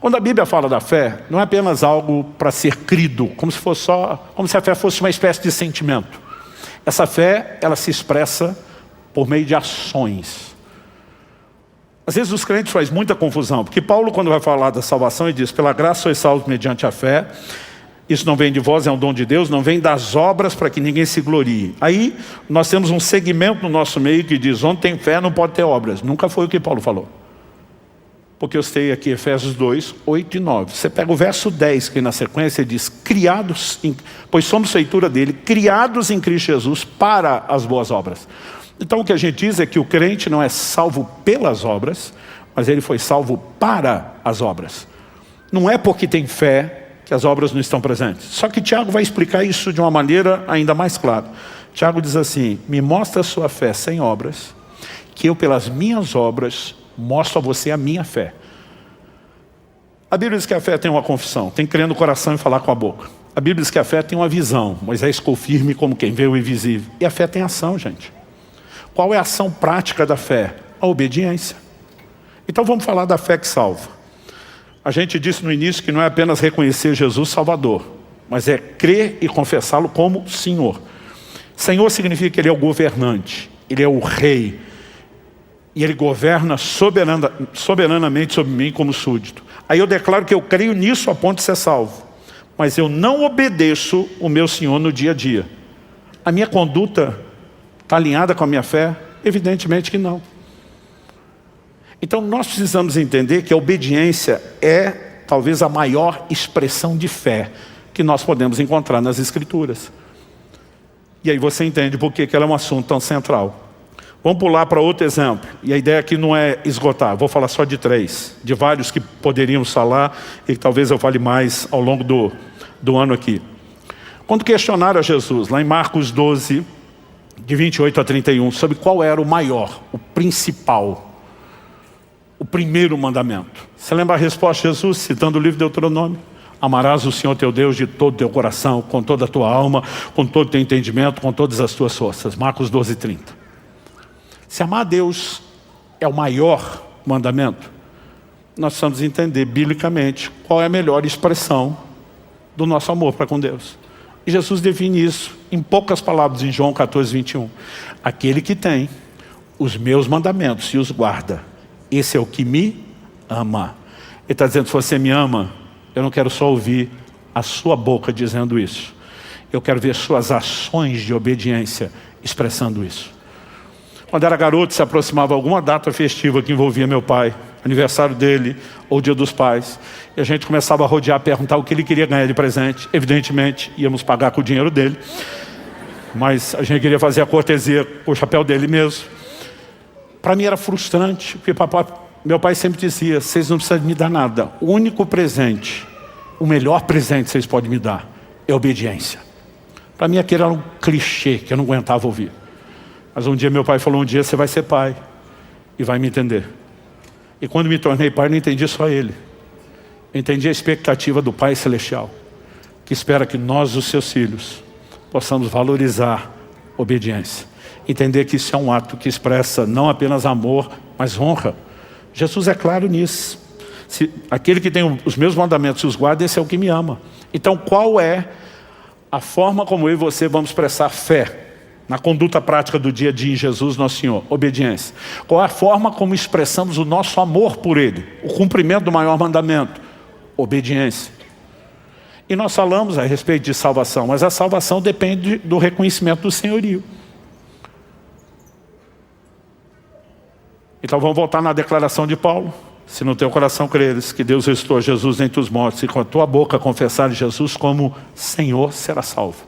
Quando a Bíblia fala da fé, não é apenas algo para ser crido, como se a fé fosse uma espécie de sentimento. Essa fé, ela se expressa por meio de ações. Às vezes os crentes fazem muita confusão, porque Paulo, quando vai falar da salvação, ele diz: pela graça sois salvos mediante a fé. Isso não vem de vós, é um dom de Deus, não vem das obras para que ninguém se glorie. Aí nós temos um segmento no nosso meio que diz: onde tem fé não pode ter obras. Nunca foi o que Paulo falou. Porque eu citei aqui Efésios 2, 8 e 9. Você pega o verso 10, que na sequência diz: criados, pois somos feitura dele, criados em Cristo Jesus para as boas obras. Então o que a gente diz é que o crente não é salvo pelas obras, mas ele foi salvo para as obras. Não é porque tem fé que as obras não estão presentes. Só que Tiago vai explicar isso de uma maneira ainda mais clara. Tiago diz assim: me mostra a sua fé sem obras, que eu pelas minhas obras mostro a você a minha fé. A Bíblia diz que a fé tem uma confissão, tem que crer no coração e falar com a boca. A Bíblia diz que a fé tem uma visão, Moisés ficou firme como quem vê o invisível. E a fé tem ação, gente. Qual é a ação prática da fé? A obediência. Então vamos falar da fé que salva. A gente disse no início que não é apenas reconhecer Jesus Salvador, mas é crer e confessá-lo como Senhor. Senhor significa que Ele é o governante, Ele é o rei, e Ele governa soberanamente sobre mim como súdito. Aí eu declaro que eu creio nisso a ponto de ser salvo, mas eu não obedeço o meu Senhor no dia a dia. A minha conduta está alinhada com a minha fé? Evidentemente que não. Então nós precisamos entender que a obediência é talvez a maior expressão de fé que nós podemos encontrar nas Escrituras. E aí você entende por que ela é um assunto tão central. Vamos pular para outro exemplo. E a ideia aqui não é esgotar, vou falar só de 3, de vários que poderíamos falar e que talvez eu fale mais ao longo do ano aqui. Quando questionaram a Jesus, lá em Marcos 12, de 28 a 31, sobre qual era o maior, o principal, o primeiro mandamento. Você lembra a resposta de Jesus, citando o livro de Deuteronômio? Amarás o Senhor teu Deus de todo o teu coração, com toda a tua alma, com todo o teu entendimento, com todas as tuas forças. Marcos 12, 30. Se amar a Deus é o maior mandamento, nós precisamos entender biblicamente qual é a melhor expressão do nosso amor para com Deus. E Jesus define isso em poucas palavras em João 14, 21. Aquele que tem os meus mandamentos e os guarda, esse é o que me ama. Ele está dizendo: se você me ama, eu não quero só ouvir a sua boca dizendo isso. Eu quero ver suas ações de obediência expressando isso. Quando era garoto, se aproximava alguma data festiva que envolvia meu pai, aniversário dele ou dia dos pais, e a gente começava a rodear, perguntar o que ele queria ganhar de presente. Evidentemente, íamos pagar com o dinheiro dele, mas a gente queria fazer a cortesia com o chapéu dele mesmo. Para mim era frustrante, porque meu pai sempre dizia: vocês não precisam me dar nada. O único presente, o melhor presente que vocês podem me dar é obediência. Para mim aquele era um clichê que eu não aguentava ouvir. Mas um dia meu pai falou: um dia você vai ser pai e vai me entender. E quando me tornei pai, eu não entendi só ele. Eu entendi a expectativa do Pai Celestial, que espera que nós, os seus filhos, possamos valorizar obediência. Entender que isso é um ato que expressa não apenas amor, mas honra. Jesus é claro nisso. Aquele que tem os meus mandamentos e os guarda, esse é o que me ama. Então qual é a forma como eu e você vamos expressar fé na conduta prática do dia a dia em Jesus nosso Senhor? Obediência. Qual é a forma como expressamos o nosso amor por Ele? O cumprimento do maior mandamento. Obediência. E nós falamos a respeito de salvação, mas a salvação depende do reconhecimento do senhorio. Então vamos voltar na declaração de Paulo. Se no teu coração creres que Deus ressuscitou Jesus entre os mortos, e com a tua boca confessares Jesus como Senhor, será salvo.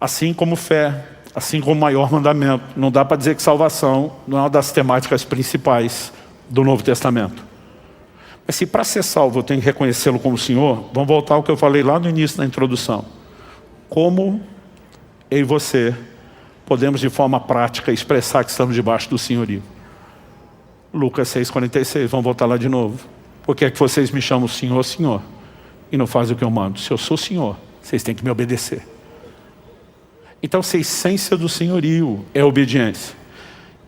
Assim como fé, assim como maior mandamento. Não dá para dizer que salvação não é uma das temáticas principais do Novo Testamento. Mas se para ser salvo eu tenho que reconhecê-lo como Senhor, vamos voltar ao que eu falei lá no início da introdução. Como eu e você podemos de forma prática expressar que estamos debaixo do senhorio. Lucas 6,46, vamos voltar lá de novo. Por que é que vocês me chamam Senhor, Senhor, e não fazem o que eu mando? Se eu sou Senhor, vocês têm que me obedecer. Então se a essência do senhorio é a obediência,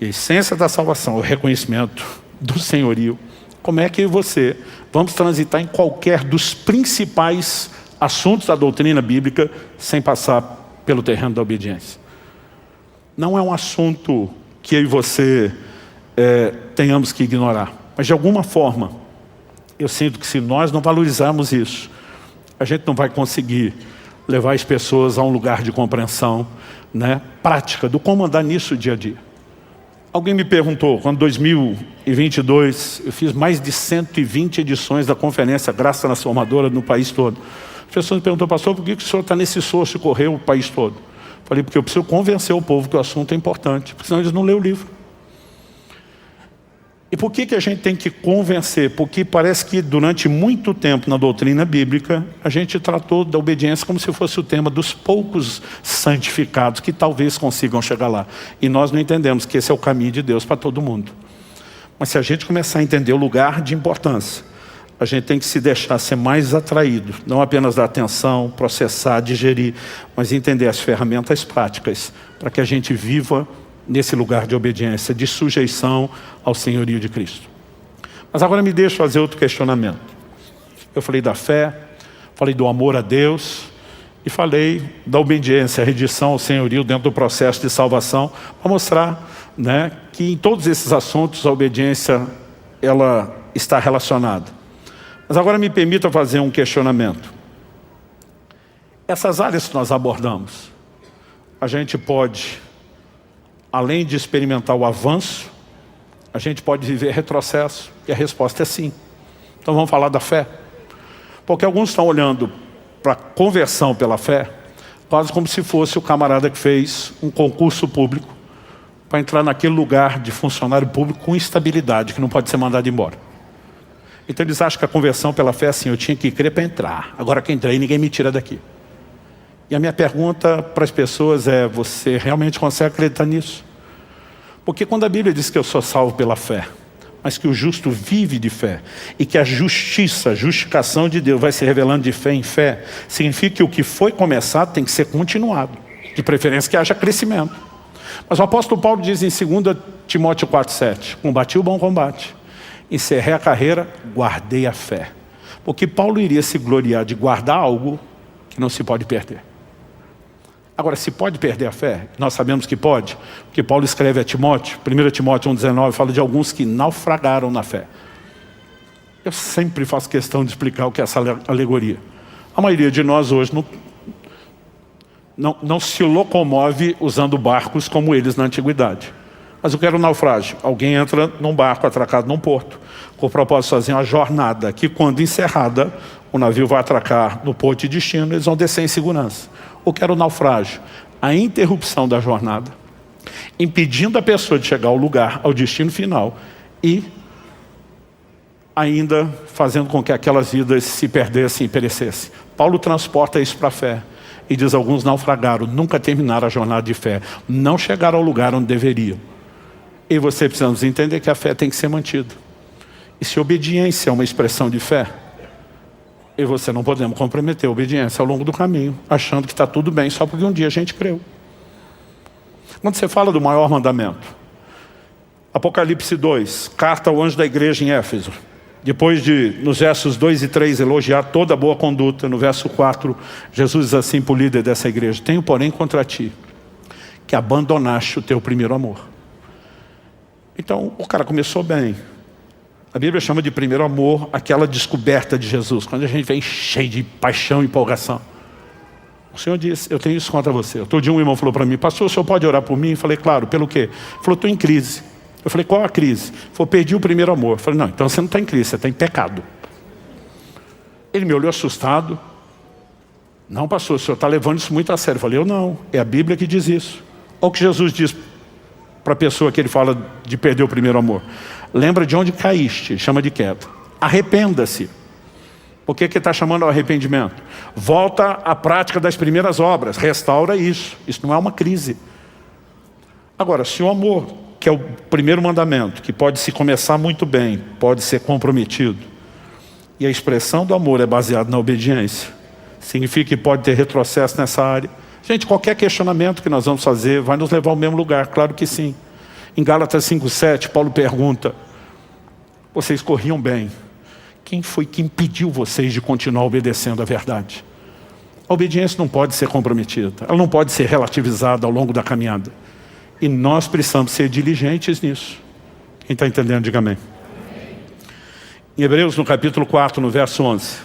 e a essência da salvação é o reconhecimento do senhorio, Como é que eu e você vamos transitar em qualquer dos principais assuntos da doutrina bíblica sem passar pelo terreno da obediência? Não é um assunto que eu e você tenhamos que ignorar. Mas de alguma forma, eu sinto que se nós não valorizarmos isso, a gente não vai conseguir levar as pessoas a um lugar de compreensão, né, prática do como andar nisso dia a dia. Alguém me perguntou, quando em 2022, eu fiz mais de 120 edições da conferência Graça Transformadora no país todo. As pessoas me perguntam, pastor, por que o senhor está nesse esforço de correr o país todo? Falei, porque eu preciso convencer o povo que o assunto é importante, porque senão eles não lêem o livro. E por que a gente tem que convencer? Porque parece que durante muito tempo na doutrina bíblica, a gente tratou da obediência como se fosse o tema dos poucos santificados que talvez consigam chegar lá. E nós não entendemos que esse é o caminho de Deus para todo mundo. Mas se a gente começar a entender o lugar de importância, a gente tem que se deixar ser mais atraído, não apenas dar atenção, processar, digerir, mas entender as ferramentas práticas para que a gente viva nesse lugar de obediência, de sujeição ao senhorio de Cristo. Mas agora me deixa fazer outro questionamento. Eu falei da fé, falei do amor a Deus e falei da obediência, a rendição ao senhorio dentro do processo de salvação, para mostrar, né, que em todos esses assuntos a obediência ela está relacionada. Mas agora me permita fazer um questionamento. Essas áreas que nós abordamos, a gente pode, além de experimentar o avanço, a gente pode viver retrocesso. E a resposta é sim. Então vamos falar da fé. Porque alguns estão olhando para a conversão pela fé, quase como se fosse o camarada que fez um concurso público para entrar naquele lugar de funcionário público com instabilidade, que não pode ser mandado embora. Então eles acham que a conversão pela fé é assim, eu tinha que crer para entrar. Agora que entrei, ninguém me tira daqui. E a minha pergunta para as pessoas é, você realmente consegue acreditar nisso? Porque quando a Bíblia diz que eu sou salvo pela fé, mas que o justo vive de fé, e que a justiça, a justificação de Deus vai se revelando de fé em fé, significa que o que foi começado tem que ser continuado, de preferência que haja crescimento. Mas o apóstolo Paulo diz em 2 Timóteo 4,7, combati o bom combate, encerrei a carreira, guardei a fé. Porque Paulo iria se gloriar de guardar algo que não se pode perder. Agora, se pode perder a fé, nós sabemos que pode, porque Paulo escreve a Timóteo, 1 Timóteo 1,19, fala de alguns que naufragaram na fé. Eu sempre faço questão de explicar o que é essa alegoria. A maioria de nós hoje não se locomove usando barcos como eles na antiguidade. Mas eu quero um naufrágio. Alguém entra num barco atracado num porto, com o propósito de fazer uma jornada, que quando encerrada, o navio vai atracar no porto de destino, eles vão descer em segurança. Eu quero o naufrágio, a interrupção da jornada, impedindo a pessoa de chegar ao lugar, ao destino final, e ainda fazendo com que aquelas vidas se perdessem e perecessem. Paulo transporta isso para a fé. E diz, alguns naufragaram, nunca terminaram a jornada de fé, não chegaram ao lugar onde deveriam. E você precisamos entender que a fé tem que ser mantida. E se obediência é uma expressão de fé, eu e você não podemos comprometer a obediência ao longo do caminho, achando que está tudo bem só porque um dia a gente creu. Quando você fala do maior mandamento, Apocalipse 2, carta ao anjo da igreja em Éfeso, depois de, nos versos 2 e 3, elogiar toda a boa conduta, no verso 4, Jesus diz assim para o líder dessa igreja, tenho porém contra ti, que abandonaste o teu primeiro amor. Então, o cara começou bem. A Bíblia chama de primeiro amor aquela descoberta de Jesus, quando a gente vem cheio de paixão e empolgação. O Senhor disse, eu tenho isso contra você. Outro dia um irmão falou para mim, pastor, o senhor pode orar por mim? Eu falei, claro, pelo quê? Ele falou, estou em crise. Eu falei, qual a crise? Ele falou, perdi o primeiro amor. Eu falei, não, então você não está em crise, você está em pecado. Ele me olhou assustado. Não, pastor, o senhor está levando isso muito a sério. Eu falei, eu não, é a Bíblia que diz isso. Olha o que Jesus diz para a pessoa que ele fala de perder o primeiro amor. Lembra de onde caíste, chama de queda. Arrependa-se. Por que está chamando ao arrependimento? Volta à prática das primeiras obras, restaura isso. Isso não é uma crise. Agora, se o amor, que é o primeiro mandamento, que pode se começar muito bem, pode ser comprometido, e a expressão do amor é baseada na obediência, significa que pode ter retrocesso nessa área. Gente, qualquer questionamento que nós vamos fazer vai nos levar ao mesmo lugar, claro que sim. Em Gálatas 5,7, Paulo pergunta, vocês corriam bem. Quem foi que impediu vocês de continuar obedecendo a verdade? A obediência não pode ser comprometida. Ela não pode ser relativizada ao longo da caminhada. E nós precisamos ser diligentes nisso. Quem está entendendo, diga amém. Em Hebreus, no capítulo 4, no verso 11,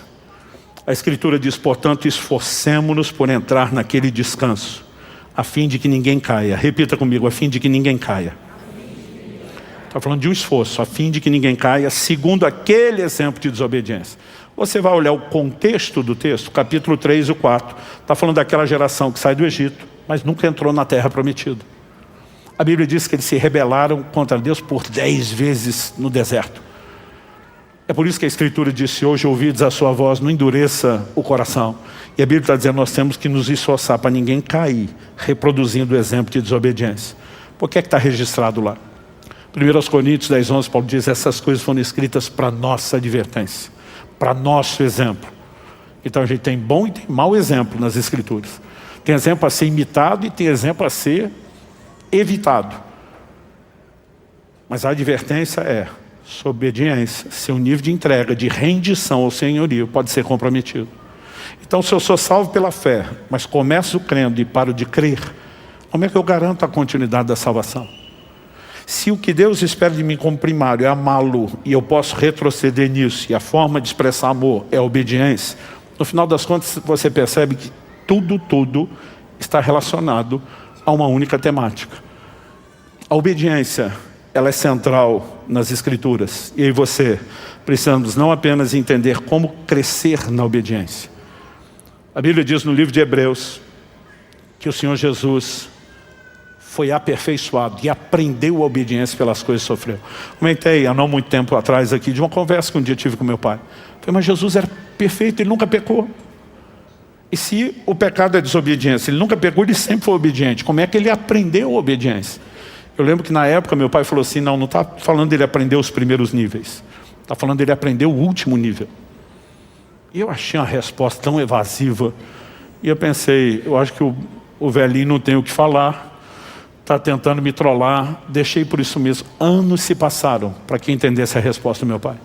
a Escritura diz, portanto, esforcemo-nos por entrar naquele descanso, a fim de que ninguém caia. Repita comigo, a fim de que ninguém caia. Está falando de um esforço, a fim de que ninguém caia, segundo aquele exemplo de desobediência. Você vai olhar o contexto do texto, capítulo 3 e 4. Está falando daquela geração que sai do Egito, mas nunca entrou na terra prometida. A Bíblia diz que eles se rebelaram contra Deus por 10 vezes no deserto. É por isso que a Escritura diz, se hoje ouvides a sua voz, não endureça o coração. E a Bíblia está dizendo, nós temos que nos esforçar para ninguém cair, reproduzindo o exemplo de desobediência. Por que é que está registrado lá? 1 Coríntios 10, 11, Paulo diz, essas coisas foram escritas para nossa advertência, para nosso exemplo. Então a gente tem bom e tem mau exemplo nas Escrituras. Tem exemplo a ser imitado e tem exemplo a ser evitado. Mas a advertência é, sua obediência, seu nível de entrega, de rendição ao senhorio pode ser comprometido. Então se eu sou salvo pela fé, mas começo crendo e paro de crer, como é que eu garanto a continuidade da salvação? Se o que Deus espera de mim como primário é amá-lo e eu posso retroceder nisso e a forma de expressar amor é a obediência, no final das contas você percebe que tudo está relacionado a uma única temática. A obediência, ela é central nas Escrituras. E aí você, precisamos não apenas entender como crescer na obediência. A Bíblia diz no livro de Hebreus que o Senhor Jesus foi aperfeiçoado e aprendeu a obediência pelas coisas que sofreu. Comentei há não muito tempo atrás aqui de uma conversa que um dia tive com meu pai. Falei, mas Jesus era perfeito, ele nunca pecou. E se o pecado é desobediência, ele nunca pecou, ele sempre foi obediente. Como é que ele aprendeu a obediência? Eu lembro que na época meu pai falou assim, não está falando dele aprender os primeiros níveis. Está falando dele aprender o último nível. E eu achei uma resposta tão evasiva. E eu pensei, eu acho que o velhinho não tem o que falar. Está tentando me trollar, deixei por isso mesmo. Anos se passaram para que entendesse a resposta do meu pai.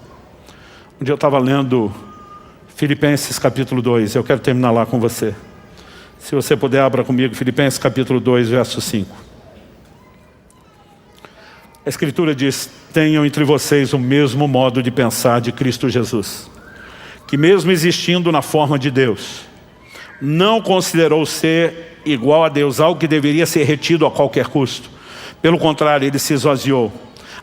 Um dia eu estava lendo Filipenses capítulo 2, eu quero terminar lá com você. Se você puder, abra comigo Filipenses capítulo 2, verso 5. A Escritura diz, tenham entre vocês o mesmo modo de pensar de Cristo Jesus, que mesmo existindo na forma de Deus, não considerou ser igual a Deus, algo que deveria ser retido a qualquer custo. Pelo contrário, ele se esvaziou,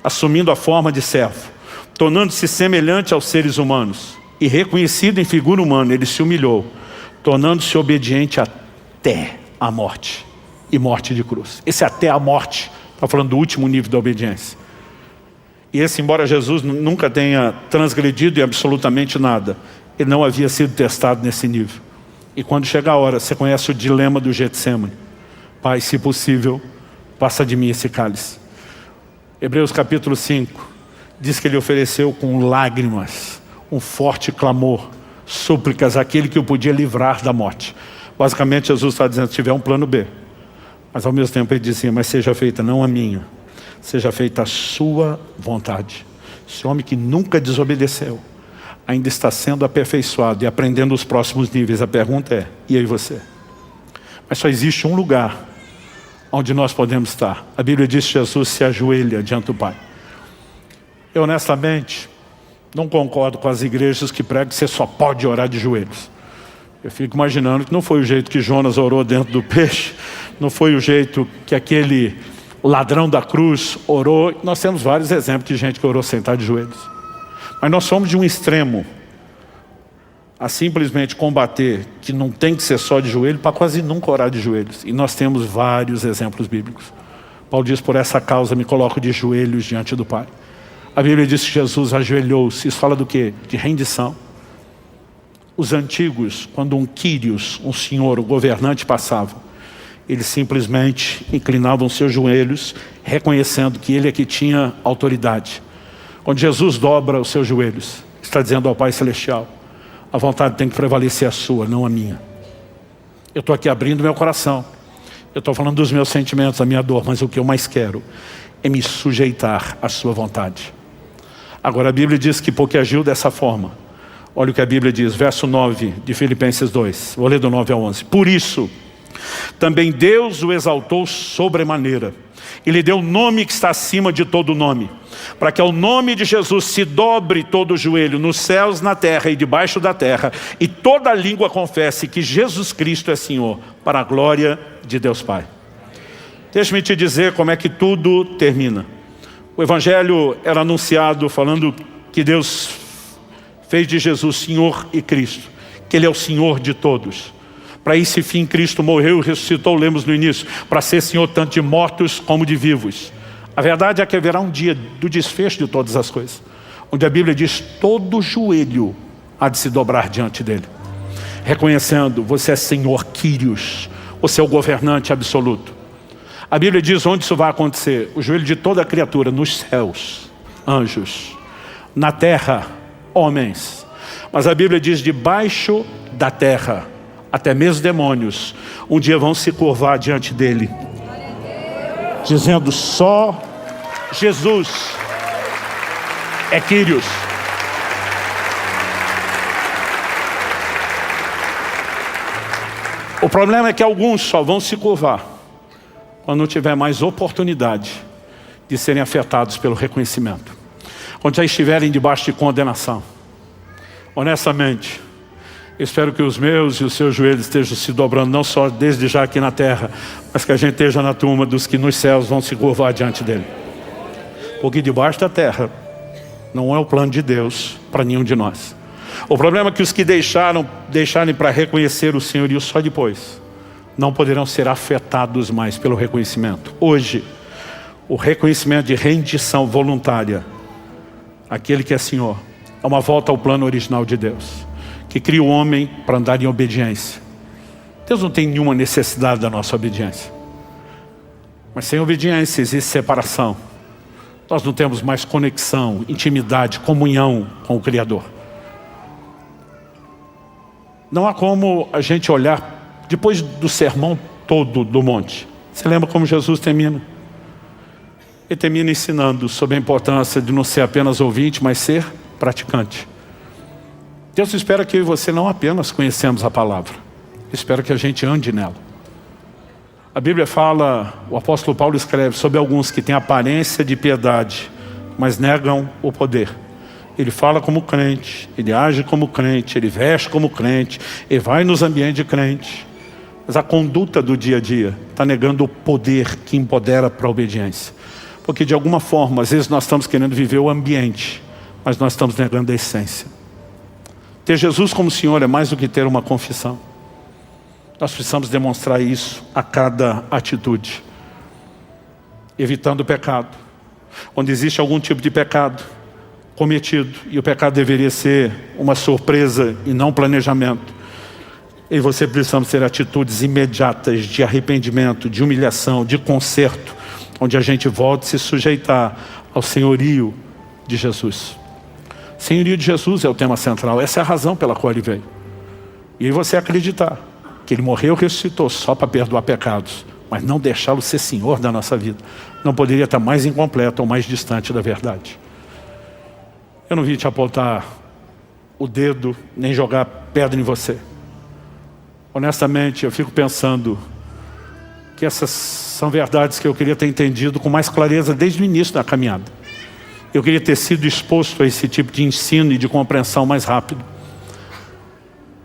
assumindo a forma de servo, tornando-se semelhante aos seres humanos, e reconhecido em figura humana, ele se humilhou, tornando-se obediente até a morte, e morte de cruz. Esse até a morte, está falando do último nível da obediência. E esse, embora Jesus nunca tenha transgredido em absolutamente nada, ele não havia sido testado nesse nível. E quando chega a hora, você conhece o dilema do Getsemane. Pai, se possível, passa de mim esse cálice. Hebreus capítulo 5, diz que ele ofereceu com lágrimas, um forte clamor, súplicas àquele que o podia livrar da morte. Basicamente Jesus está dizendo, se tiver um plano B. Mas ao mesmo tempo ele dizia, mas seja feita não a minha, seja feita a sua vontade. Esse homem que nunca desobedeceu, ainda está sendo aperfeiçoado e aprendendo os próximos níveis. A pergunta é, e aí você? Mas só existe um lugar onde nós podemos estar. A Bíblia diz que Jesus se ajoelha diante do Pai. Eu honestamente não concordo com as igrejas que pregam que você só pode orar de joelhos. Eu fico imaginando que não foi o jeito que Jonas orou dentro do peixe, não foi o jeito que aquele ladrão da cruz orou. Nós temos vários exemplos de gente que orou sentado de joelhos. Mas nós somos de um extremo a simplesmente combater que não tem que ser só de joelho, para quase nunca orar de joelhos. E nós temos vários exemplos bíblicos. Paulo diz, por essa causa me coloco de joelhos diante do Pai. A Bíblia diz que Jesus ajoelhou-se. Isso fala do quê? De rendição. Os antigos, quando um Quírios, um senhor, o governante passava, eles simplesmente inclinavam seus joelhos, reconhecendo que ele é que tinha autoridade. Quando Jesus dobra os seus joelhos, está dizendo ao Pai Celestial, a vontade tem que prevalecer a sua, não a minha. Eu estou aqui abrindo meu coração. Eu estou falando dos meus sentimentos, da minha dor, mas o que eu mais quero é me sujeitar à sua vontade. Agora a Bíblia diz que porque agiu dessa forma, olha o que a Bíblia diz, verso 9 de Filipenses 2, vou ler do 9 ao 11. Por isso, também Deus o exaltou sobremaneira, e lhe deu o nome que está acima de todo nome, para que ao nome de Jesus se dobre todo o joelho, nos céus, na terra e debaixo da terra, e toda língua confesse que Jesus Cristo é Senhor, para a glória de Deus Pai. Deixa-me te dizer como é que tudo termina. O Evangelho era anunciado falando que Deus fez de Jesus Senhor e Cristo, que Ele é o Senhor de todos. Para esse fim Cristo morreu e ressuscitou, lemos no início, para ser Senhor tanto de mortos como de vivos. A verdade é que haverá um dia do desfecho de todas as coisas, onde a Bíblia diz, todo joelho há de se dobrar diante dele, reconhecendo, você é Senhor Kyrios, você é o governante absoluto. A Bíblia diz onde isso vai acontecer, o joelho de toda criatura, nos céus, anjos, na terra, homens. Mas a Bíblia diz debaixo da terra, até mesmo demônios, um dia vão se curvar diante dele, dizendo só Jesus é Kyrios. O problema é que alguns só vão se curvar quando não tiver mais oportunidade de serem afetados pelo reconhecimento, quando já estiverem debaixo de condenação. Honestamente, espero que os meus e os seus joelhos estejam se dobrando, não só desde já aqui na terra, mas que a gente esteja na turma dos que nos céus vão se curvar diante dele. Porque debaixo da terra não é o plano de Deus para nenhum de nós. O problema é que os que deixarem para reconhecer o senhorio só depois, não poderão ser afetados mais pelo reconhecimento. Hoje, o reconhecimento de rendição voluntária, aquele que é Senhor, é uma volta ao plano original de Deus, que cria o homem para andar em obediência. Deus não tem nenhuma necessidade da nossa obediência. Mas sem obediência existe separação. Nós não temos mais conexão, intimidade, comunhão com o Criador. Não há como a gente olhar depois do sermão todo do monte. Você lembra como Jesus termina? Ele termina ensinando sobre a importância de não ser apenas ouvinte, mas ser praticante. Deus espera que eu e você não apenas conhecemos a palavra, espera que a gente ande nela. A Bíblia fala, o apóstolo Paulo escreve sobre alguns que têm aparência de piedade, mas negam o poder. Ele fala como crente, ele age como crente, ele veste como crente, ele vai nos ambientes de crente. Mas a conduta do dia a dia está negando o poder que empodera para a obediência. Porque de alguma forma, às vezes nós estamos querendo viver o ambiente, mas nós estamos negando a essência. Ter Jesus como Senhor é mais do que ter uma confissão. Nós precisamos demonstrar isso a cada atitude. Evitando o pecado. Onde existe algum tipo de pecado cometido, e o pecado deveria ser uma surpresa e não planejamento, e você precisamos ter atitudes imediatas de arrependimento, de humilhação, de conserto, onde a gente volta a se sujeitar ao senhorio de Jesus. Senhorio de Jesus é o tema central, essa é a razão pela qual ele veio. E aí você acreditar que ele morreu e ressuscitou só para perdoar pecados, mas não deixá-lo ser Senhor da nossa vida, não poderia estar mais incompleto ou mais distante da verdade. Eu não vim te apontar o dedo, nem jogar pedra em você. Honestamente, eu fico pensando que essas são verdades que eu queria ter entendido com mais clareza desde o início da caminhada. Eu queria ter sido exposto a esse tipo de ensino e de compreensão mais rápido.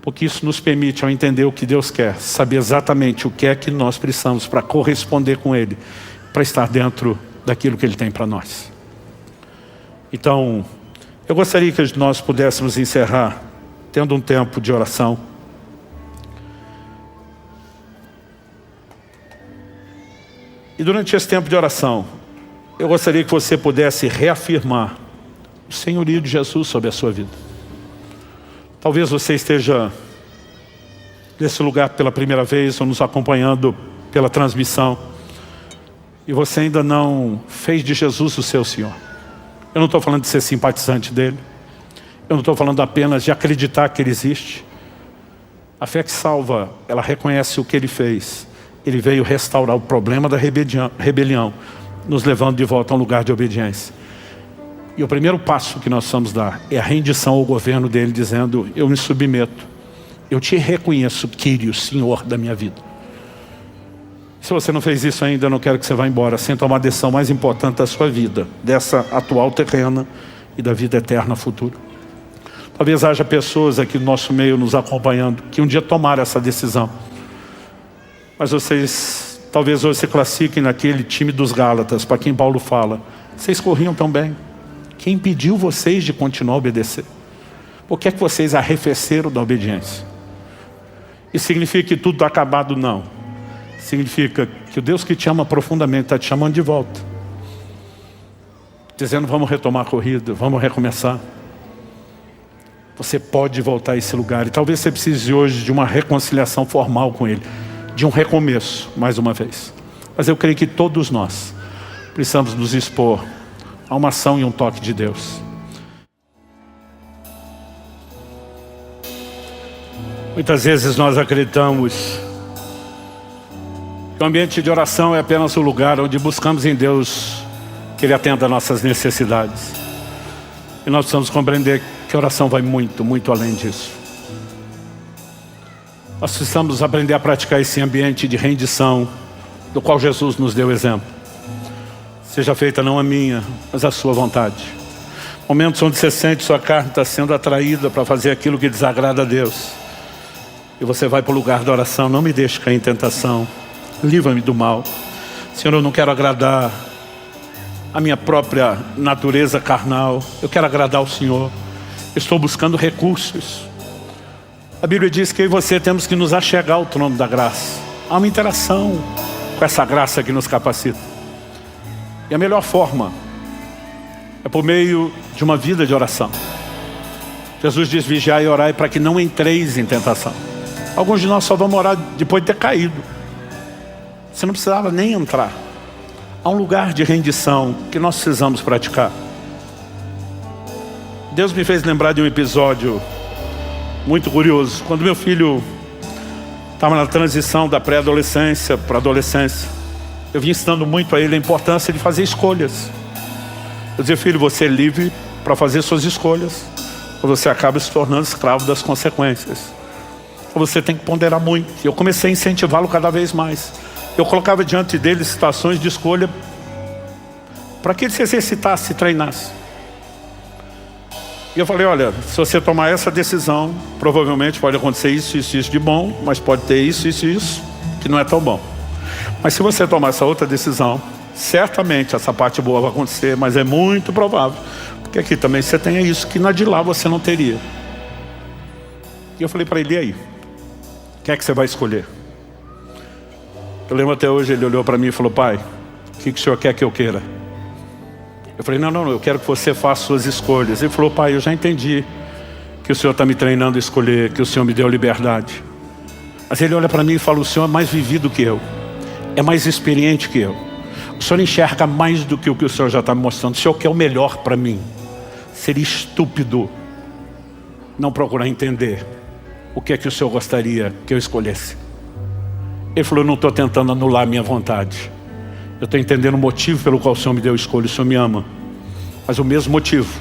Porque isso nos permite, ao entender o que Deus quer, saber exatamente o que é que nós precisamos para corresponder com Ele, para estar dentro daquilo que Ele tem para nós. Então, eu gostaria que nós pudéssemos encerrar tendo um tempo de oração. E durante esse tempo de oração, eu gostaria que você pudesse reafirmar o senhorio de Jesus sobre a sua vida. Talvez você esteja nesse lugar pela primeira vez ou nos acompanhando pela transmissão e você ainda não fez de Jesus o seu Senhor. Eu não estou falando de ser simpatizante dele. Eu não estou falando apenas de acreditar que ele existe. A fé que salva, ela reconhece o que ele fez. Ele veio restaurar o problema da rebelião, nos levando de volta a um lugar de obediência. E o primeiro passo que nós precisamos dar é a rendição ao governo dele, dizendo: eu me submeto, eu te reconheço, Quírios, Senhor da minha vida. Se você não fez isso ainda, eu não quero que você vá embora sem tomar a decisão mais importante da sua vida, dessa atual terrena e da vida eterna futura. Talvez haja pessoas aqui no nosso meio nos acompanhando que um dia tomaram essa decisão. Mas vocês, talvez hoje se classifiquem naquele time dos Gálatas, para quem Paulo fala: vocês corriam tão bem. Quem impediu vocês de continuar a obedecer? Por que é que vocês arrefeceram da obediência? Isso significa que tudo está acabado? Não. Significa que o Deus que te ama profundamente está te chamando de volta, dizendo: vamos retomar a corrida, vamos recomeçar. Você pode voltar a esse lugar. E talvez você precise hoje de uma reconciliação formal com Ele, de um recomeço, mais uma vez. Mas eu creio que todos nós precisamos nos expor a uma ação e um toque de Deus. Muitas vezes nós acreditamos que o ambiente de oração é apenas o lugar onde buscamos em Deus que Ele atenda a nossas necessidades. E nós precisamos compreender que a oração vai muito, muito além disso. Nós precisamos aprender a praticar esse ambiente de rendição, do qual Jesus nos deu exemplo. Seja feita não a minha, mas a sua vontade. Momentos onde você sente sua carne está sendo atraída para fazer aquilo que desagrada a Deus. E você vai para o lugar da oração: não me deixe cair em tentação, livra-me do mal. Senhor, eu não quero agradar a minha própria natureza carnal, eu quero agradar o Senhor. Estou buscando recursos. A Bíblia diz que eu e você temos que nos achegar ao trono da graça. Há uma interação com essa graça que nos capacita. E a melhor forma é por meio de uma vida de oração. Jesus diz: vigiai e orai para que não entreis em tentação. Alguns de nós só vamos orar depois de ter caído. Você não precisava nem entrar. Há um lugar de rendição que nós precisamos praticar. Deus me fez lembrar de um episódio muito curioso. Quando meu filho estava na transição da pré-adolescência para a adolescência, eu vim ensinando muito a ele a importância de fazer escolhas. Eu dizia: filho, você é livre para fazer suas escolhas, ou você acaba se tornando escravo das consequências. Ou você tem que ponderar muito. E eu comecei a incentivá-lo cada vez mais. Eu colocava diante dele situações de escolha para que ele se exercitasse, se treinasse. E eu falei: olha, se você tomar essa decisão, provavelmente pode acontecer isso, isso, isso de bom, mas pode ter isso, isso, isso, que não é tão bom. Mas se você tomar essa outra decisão, certamente essa parte boa vai acontecer, mas é muito provável, porque aqui também você tem isso que na de lá você não teria. E eu falei para ele: e aí? O que é que você vai escolher? Eu lembro até hoje, ele olhou para mim e falou: pai, o que o senhor quer que eu queira? Eu falei: não, eu quero que você faça suas escolhas. Ele falou: pai, eu já entendi que o senhor está me treinando a escolher, que o senhor me deu liberdade. Mas ele olha para mim e fala: o senhor é mais vivido que eu, é mais experiente que eu. O senhor enxerga mais do que o o senhor já está me mostrando. O senhor quer o melhor para mim. Seria estúpido não procurar entender o que é que o senhor gostaria que eu escolhesse. Ele falou: eu não estou tentando anular a minha vontade. Eu estou entendendo o motivo pelo qual o Senhor me deu escolha. O Senhor me ama. Mas o mesmo motivo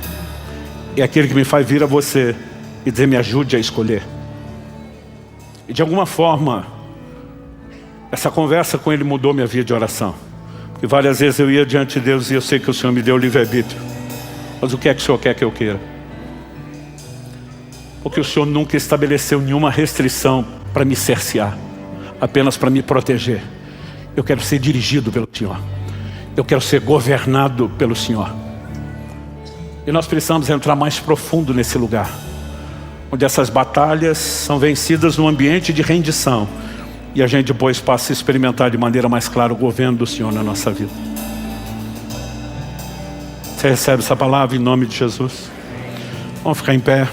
é aquele que me faz vir a você e dizer: me ajude a escolher. E de alguma forma, essa conversa com ele mudou minha vida de oração. Porque várias vezes eu ia diante de Deus e eu sei que o Senhor me deu livre-arbítrio. Mas o que é que o Senhor quer que eu queira? Porque o Senhor nunca estabeleceu nenhuma restrição para me cercear, apenas para me proteger. Eu quero ser dirigido pelo Senhor. Eu quero ser governado pelo Senhor. E nós precisamos entrar mais profundo nesse lugar, onde essas batalhas são vencidas num ambiente de rendição. E a gente depois passa a experimentar de maneira mais clara o governo do Senhor na nossa vida. Você recebe essa palavra em nome de Jesus? Vamos ficar em pé.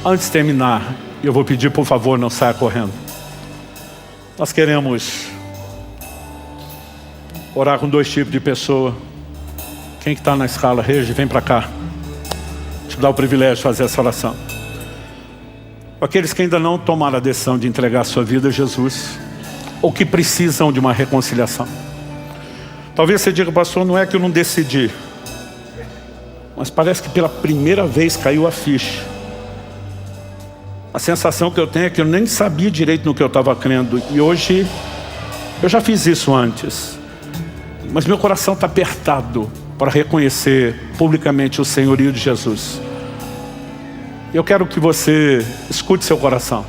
Antes de terminar, eu vou pedir, por favor, não saia correndo. Nós queremos orar com dois tipos de pessoa. Quem que está na escala? Regi, vem para cá. Te dá o privilégio de fazer essa oração. Aqueles que ainda não tomaram a decisão de entregar a sua vida a Jesus, ou que precisam de uma reconciliação. Talvez você diga, pastor, não é que eu não decidi, mas parece que pela primeira vez caiu a ficha. A sensação que eu tenho é que eu nem sabia direito no que eu estava crendo. E hoje, eu já fiz isso antes, mas meu coração está apertado para reconhecer publicamente o senhorio de Jesus. Eu quero que você escute seu coração.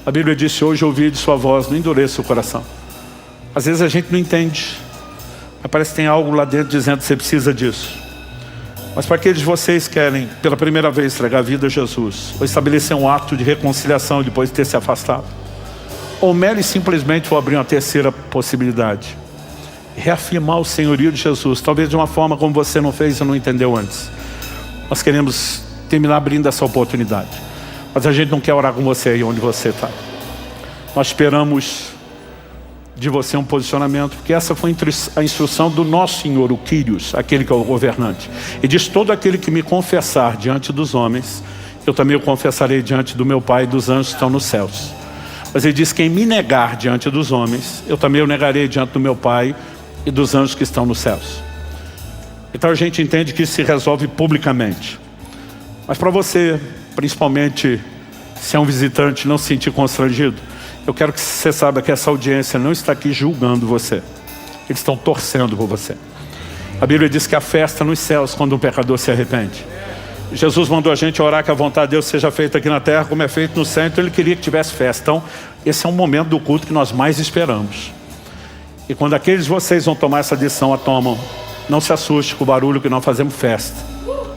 A Bíblia disse, hoje ouvi de sua voz, não endureça o coração. Às vezes a gente não entende, mas parece que tem algo lá dentro dizendo que você precisa disso. Mas para aqueles de vocês que querem, pela primeira vez, entregar a vida a Jesus, ou estabelecer um ato de reconciliação depois de ter se afastado, ou mero e simplesmente vou abrir uma terceira possibilidade, reafirmar o senhorio de Jesus, talvez de uma forma como você não fez e não entendeu antes. Nós queremos terminar abrindo essa oportunidade, mas a gente não quer orar com você aí onde você está. Nós esperamos de você um posicionamento, porque essa foi a instrução do nosso Senhor, o Quírios, aquele que é o governante. E diz, todo aquele que me confessar diante dos homens, eu também o confessarei diante do meu Pai e dos anjos que estão nos céus. Mas ele diz, quem me negar diante dos homens, eu também o negarei diante do meu Pai e dos anjos que estão nos céus. Então a gente entende que isso se resolve publicamente. Mas para você, principalmente se é um visitante, não se sentir constrangido, eu quero que você saiba que essa audiência não está aqui julgando você. Eles estão torcendo por você. A Bíblia diz que há festa nos céus quando um pecador se arrepende. Jesus mandou a gente orar que a vontade de Deus seja feita aqui na terra como é feito no céu, então ele queria que tivesse festa. Então, esse é um momento do culto que nós mais esperamos. E quando aqueles de vocês vão tomar essa decisão, a tomam, não se assuste com o barulho que nós fazemos festa.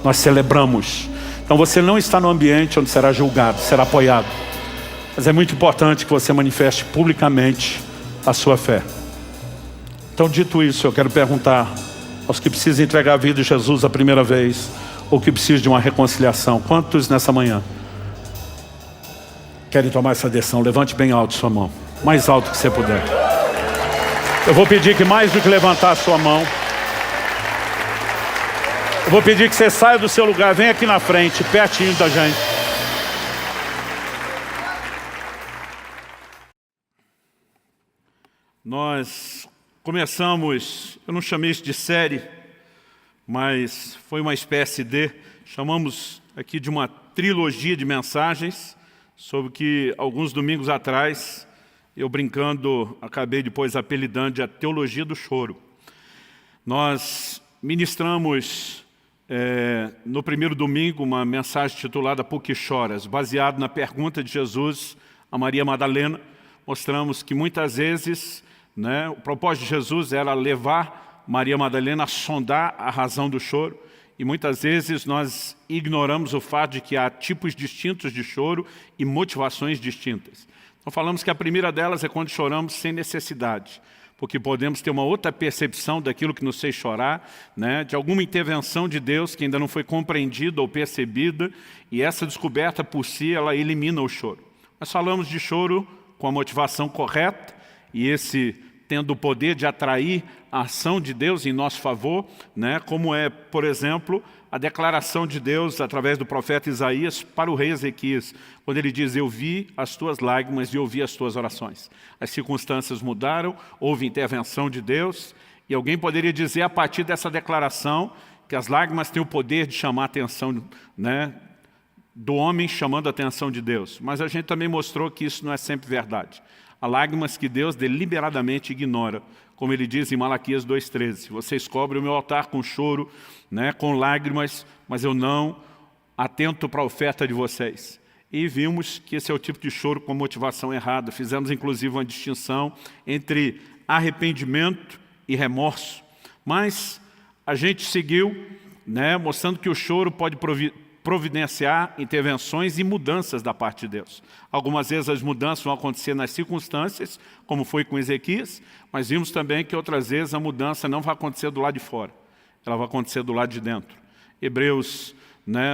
Nós celebramos. Então você não está no ambiente onde será julgado, será apoiado. Mas é muito importante que você manifeste publicamente a sua fé. Então, dito isso, eu quero perguntar aos que precisam entregar a vida a Jesus a primeira vez, ou que precisam de uma reconciliação. Quantos nessa manhã querem tomar essa decisão? Levante bem alto sua mão, mais alto que você puder. Eu vou pedir que mais do que levantar a sua mão, eu vou pedir que você saia do seu lugar, venha aqui na frente, pertinho da gente. Nós começamos, eu não chamei isso de série, mas foi uma espécie de, chamamos aqui de uma trilogia de mensagens, sobre que alguns domingos atrás, eu brincando, acabei depois apelidando de a teologia do choro. Nós ministramos no primeiro domingo uma mensagem titulada Por que choras? Baseado na pergunta de Jesus a Maria Madalena. Mostramos que muitas vezes o propósito de Jesus era levar Maria Madalena a sondar a razão do choro. E muitas vezes nós ignoramos o fato de que há tipos distintos de choro e motivações distintas. Então falamos que a primeira delas é quando choramos sem necessidade, porque podemos ter uma outra percepção daquilo que nos fez chorar, de alguma intervenção de Deus que ainda não foi compreendida ou percebida, e essa descoberta por si, ela elimina o choro. Nós falamos de choro com a motivação correta, e esse tendo o poder de atrair a ação de Deus em nosso favor, como é, por exemplo, a declaração de Deus através do profeta Isaías para o rei Ezequias, quando ele diz, eu vi as tuas lágrimas e ouvi as tuas orações. As circunstâncias mudaram, houve intervenção de Deus, e alguém poderia dizer a partir dessa declaração que as lágrimas têm o poder de chamar a atenção do homem chamando a atenção de Deus. Mas a gente também mostrou que isso não é sempre verdade. Há lágrimas que Deus deliberadamente ignora, como ele diz em Malaquias 2,13. Vocês cobrem o meu altar com choro, com lágrimas, mas eu não atento para a oferta de vocês. E vimos que esse é o tipo de choro com motivação errada. Fizemos inclusive uma distinção entre arrependimento e remorso. Mas a gente seguiu, mostrando que o choro pode providenciar intervenções e mudanças da parte de Deus. Algumas vezes as mudanças vão acontecer nas circunstâncias, como foi com Ezequias, mas vimos também que outras vezes a mudança não vai acontecer do lado de fora, ela vai acontecer do lado de dentro. Hebreus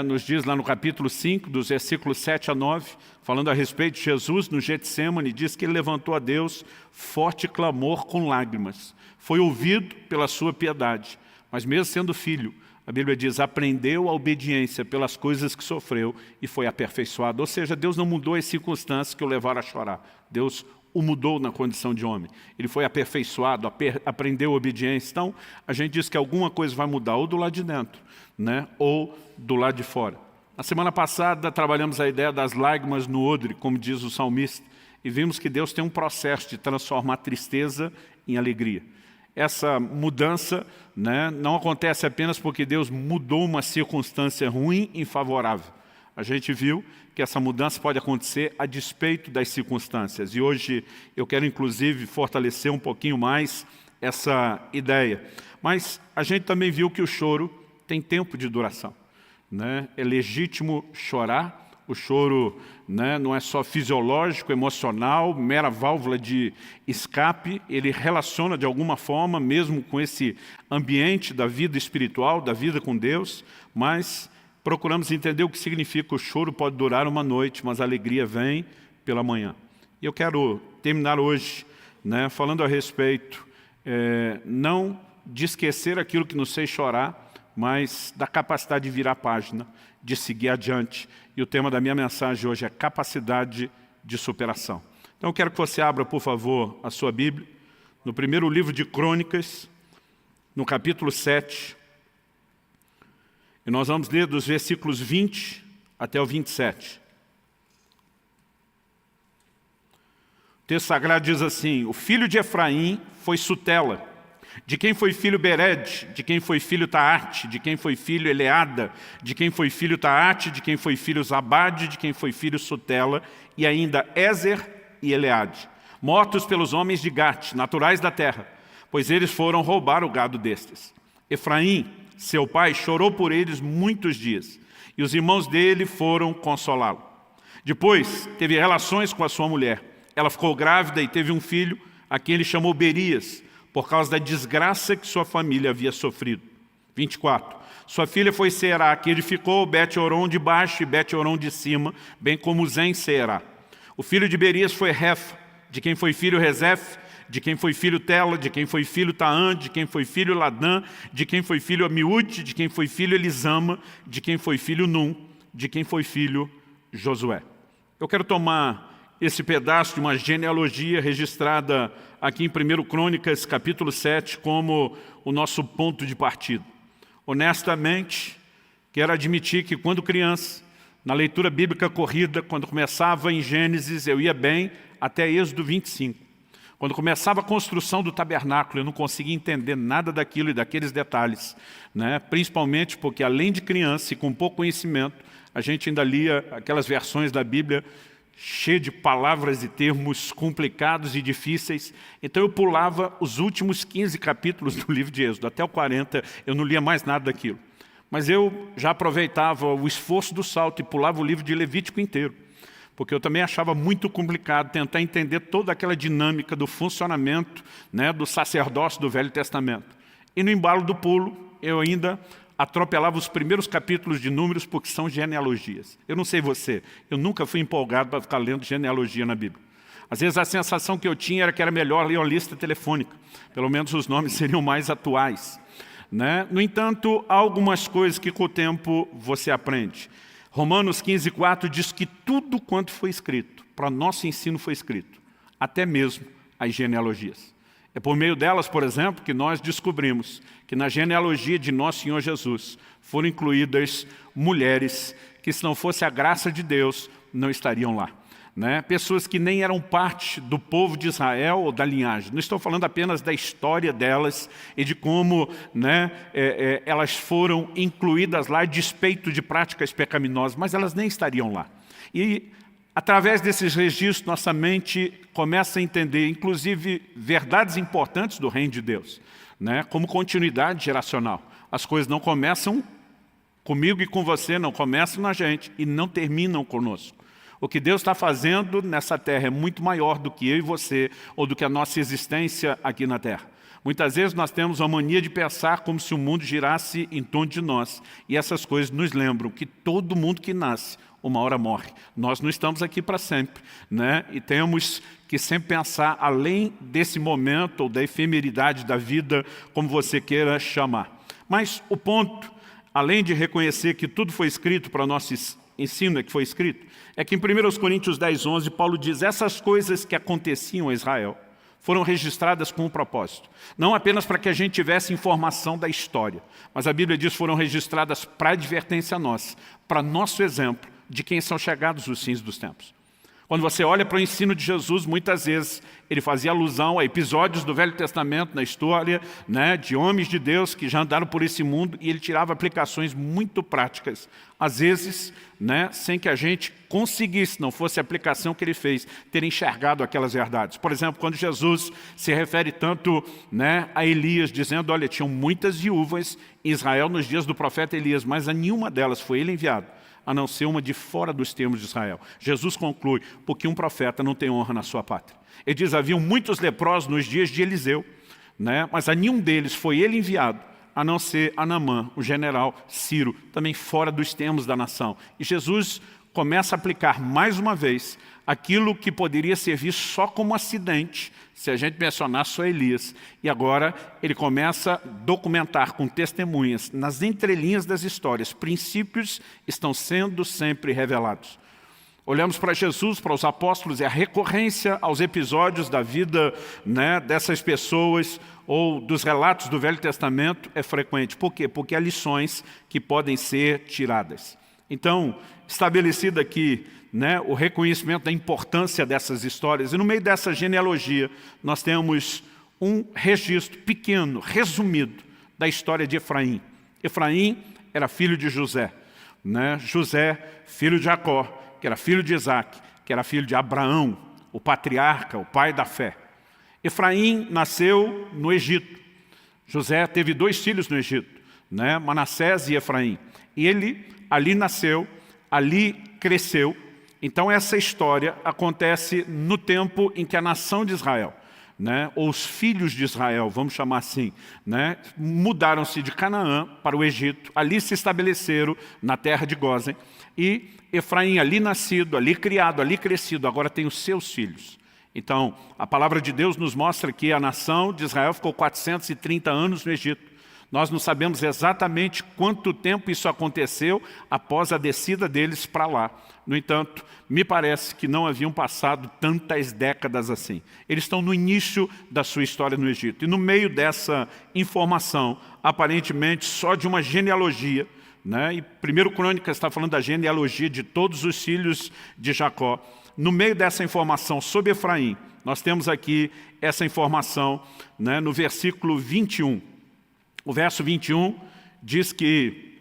nos diz lá no capítulo 5, dos versículos 7 a 9, falando a respeito de Jesus no Getsêmani, diz que ele levantou a Deus forte clamor com lágrimas. Foi ouvido pela sua piedade, mas mesmo sendo filho, a Bíblia diz, aprendeu a obediência pelas coisas que sofreu e foi aperfeiçoado. Ou seja, Deus não mudou as circunstâncias que o levaram a chorar. Deus o mudou na condição de homem. Ele foi aperfeiçoado, aprendeu obediência. Então, a gente diz que alguma coisa vai mudar ou do lado de dentro, né, ou do lado de fora. Na semana passada, trabalhamos a ideia das lágrimas no odre, como diz o salmista, e vimos que Deus tem um processo de transformar tristeza em alegria. Essa mudança, né, não acontece apenas porque Deus mudou uma circunstância ruim em favorável. A gente viu que essa mudança pode acontecer a despeito das circunstâncias. E hoje eu quero, inclusive, fortalecer um pouquinho mais essa ideia. Mas a gente também viu que o choro tem tempo de duração, né? É legítimo chorar. O choro, né, não é só fisiológico, emocional, mera válvula de escape. Ele relaciona de alguma forma, mesmo com esse ambiente da vida espiritual, da vida com Deus, mas procuramos entender o que significa o choro pode durar uma noite, mas a alegria vem pela manhã. E eu quero terminar hoje, né, falando a respeito, não de esquecer aquilo que nos fez chorar, mas da capacidade de virar a página, de seguir adiante. E o tema da minha mensagem hoje é capacidade de superação. Então eu quero que você abra, por favor, a sua Bíblia, no primeiro livro de Crônicas, no capítulo 7, e nós vamos ler dos versículos 20 até o 27. O texto sagrado diz assim: o filho de Efraim foi Sutela, de quem foi filho Bered, de quem foi filho Taate, de quem foi filho Eleada, de quem foi filho Taate, de quem foi filho Zabade, de quem foi filho Sutela, e ainda Ezer e Eleade, mortos pelos homens de Gate, naturais da terra, pois eles foram roubar o gado destes. Efraim, seu pai, chorou por eles muitos dias, e os irmãos dele foram consolá-lo. Depois teve relações com a sua mulher. Ela ficou grávida e teve um filho, a quem ele chamou Berias, por causa da desgraça que sua família havia sofrido. 24. Sua filha foi Será, que edificou Bet-Horon de baixo e Bet-Horon de cima, bem como Zen Será. O filho de Berias foi Refa, de quem foi filho Rezef, de quem foi filho Tela, de quem foi filho Taã, de quem foi filho Ladã, de quem foi filho Amiúde, de quem foi filho Elisama, de quem foi filho Num, de quem foi filho Josué. Eu quero tomar esse pedaço de uma genealogia registrada aqui em 1 Crônicas, capítulo 7, como o nosso ponto de partida. Honestamente, quero admitir que quando criança, na leitura bíblica corrida, quando começava em Gênesis, eu ia bem até Êxodo 25. Quando começava a construção do tabernáculo, eu não conseguia entender nada daquilo e daqueles detalhes, né? Principalmente porque, além de criança e com pouco conhecimento, a gente ainda lia aquelas versões da Bíblia cheio de palavras e termos complicados e difíceis. Então eu pulava os últimos 15 capítulos do livro de Êxodo, até o 40, eu não lia mais nada daquilo. Mas eu já aproveitava o esforço do salto e pulava o livro de Levítico inteiro, porque eu também achava muito complicado tentar entender toda aquela dinâmica do funcionamento, né, do sacerdócio do Velho Testamento. E no embalo do pulo, eu ainda atropelava os primeiros capítulos de Números, porque são genealogias. Eu não sei você, eu nunca fui empolgado para ficar lendo genealogia na Bíblia. Às vezes a sensação que eu tinha era que era melhor ler uma lista telefônica. Pelo menos os nomes seriam mais atuais, né? No entanto, há algumas coisas que com o tempo você aprende. Romanos 15:4 diz que tudo quanto foi escrito, para nosso ensino foi escrito, até mesmo as genealogias. É por meio delas, por exemplo, que nós descobrimos que na genealogia de nosso Senhor Jesus foram incluídas mulheres que, se não fosse a graça de Deus, não estariam lá, né? Pessoas que nem eram parte do povo de Israel ou da linhagem. Não estou falando apenas da história delas e de como, né, elas foram incluídas lá a despeito de práticas pecaminosas, mas elas nem estariam lá. E através desses registros, nossa mente começa a entender, inclusive, verdades importantes do reino de Deus, né? Como continuidade geracional. As coisas não começam comigo e com você, não começam na gente e não terminam conosco. O que Deus está fazendo nessa terra é muito maior do que eu e você, ou do que a nossa existência aqui na terra. Muitas vezes nós temos a mania de pensar como se o mundo girasse em torno de nós. E essas coisas nos lembram que todo mundo que nasce, uma hora morre. Nós não estamos aqui para sempre, né? E temos que sempre pensar além desse momento ou da efemeridade da vida, como você queira chamar. Mas o ponto, além de reconhecer que tudo foi escrito para nosso ensino é que foi escrito, é que em 1 Coríntios 10:11, Paulo diz: essas coisas que aconteciam a Israel foram registradas com um propósito. Não apenas para que a gente tivesse informação da história, mas a Bíblia diz que foram registradas para advertência nossa, para nosso exemplo de quem são chegados os fins dos tempos. Quando você olha para o ensino de Jesus, muitas vezes ele fazia alusão a episódios do Velho Testamento, na história, né, de homens de Deus que já andaram por esse mundo, e ele tirava aplicações muito práticas. Às vezes, né, sem que a gente conseguisse, não fosse a aplicação que ele fez, ter enxergado aquelas verdades. Por exemplo, quando Jesus se refere tanto, né, a Elias, dizendo: olha, tinham muitas viúvas em Israel nos dias do profeta Elias, mas a nenhuma delas foi ele enviado, a não ser uma de fora dos termos de Israel. Jesus conclui: porque um profeta não tem honra na sua pátria. Ele diz: haviam muitos leprosos nos dias de Eliseu, né? Mas a nenhum deles foi ele enviado, a não ser a Naamã, o general Ciro, também fora dos termos da nação. E Jesus começa a aplicar mais uma vez aquilo que poderia servir só como acidente, se a gente mencionar só Elias. E agora ele começa a documentar com testemunhas, nas entrelinhas das histórias, princípios estão sendo sempre revelados. Olhamos para Jesus, para os apóstolos, e a recorrência aos episódios da vida, né, dessas pessoas ou dos relatos do Velho Testamento é frequente. Por quê? Porque há lições que podem ser tiradas. Então, estabelecido aqui, né, o reconhecimento da importância dessas histórias, e no meio dessa genealogia nós temos um registro pequeno, resumido, da história de Efraim. Efraim era filho de José, né? José, filho de Jacó, que era filho de Isaac, que era filho de Abraão, o patriarca, o pai da fé. Efraim nasceu no Egito. José teve 2 filhos no Egito, né? Manassés e Efraim. E ele ali nasceu, ali cresceu. Então essa história acontece no tempo em que a nação de Israel, né, ou os filhos de Israel, vamos chamar assim, né, mudaram-se de Canaã para o Egito, ali se estabeleceram na terra de Gósen, e Efraim ali nascido, ali criado, ali crescido, agora tem os seus filhos. Então a palavra de Deus nos mostra que a nação de Israel ficou 430 anos no Egito. Nós não sabemos exatamente quanto tempo isso aconteceu após a descida deles para lá. No entanto, me parece que não haviam passado tantas décadas assim. Eles estão no início da sua história no Egito. E no meio dessa informação, aparentemente só de uma genealogia, né? E 1 Crônicas está falando da genealogia de todos os filhos de Jacó. No meio dessa informação sobre Efraim, nós temos aqui essa informação, né, no versículo 21. O verso 21 diz que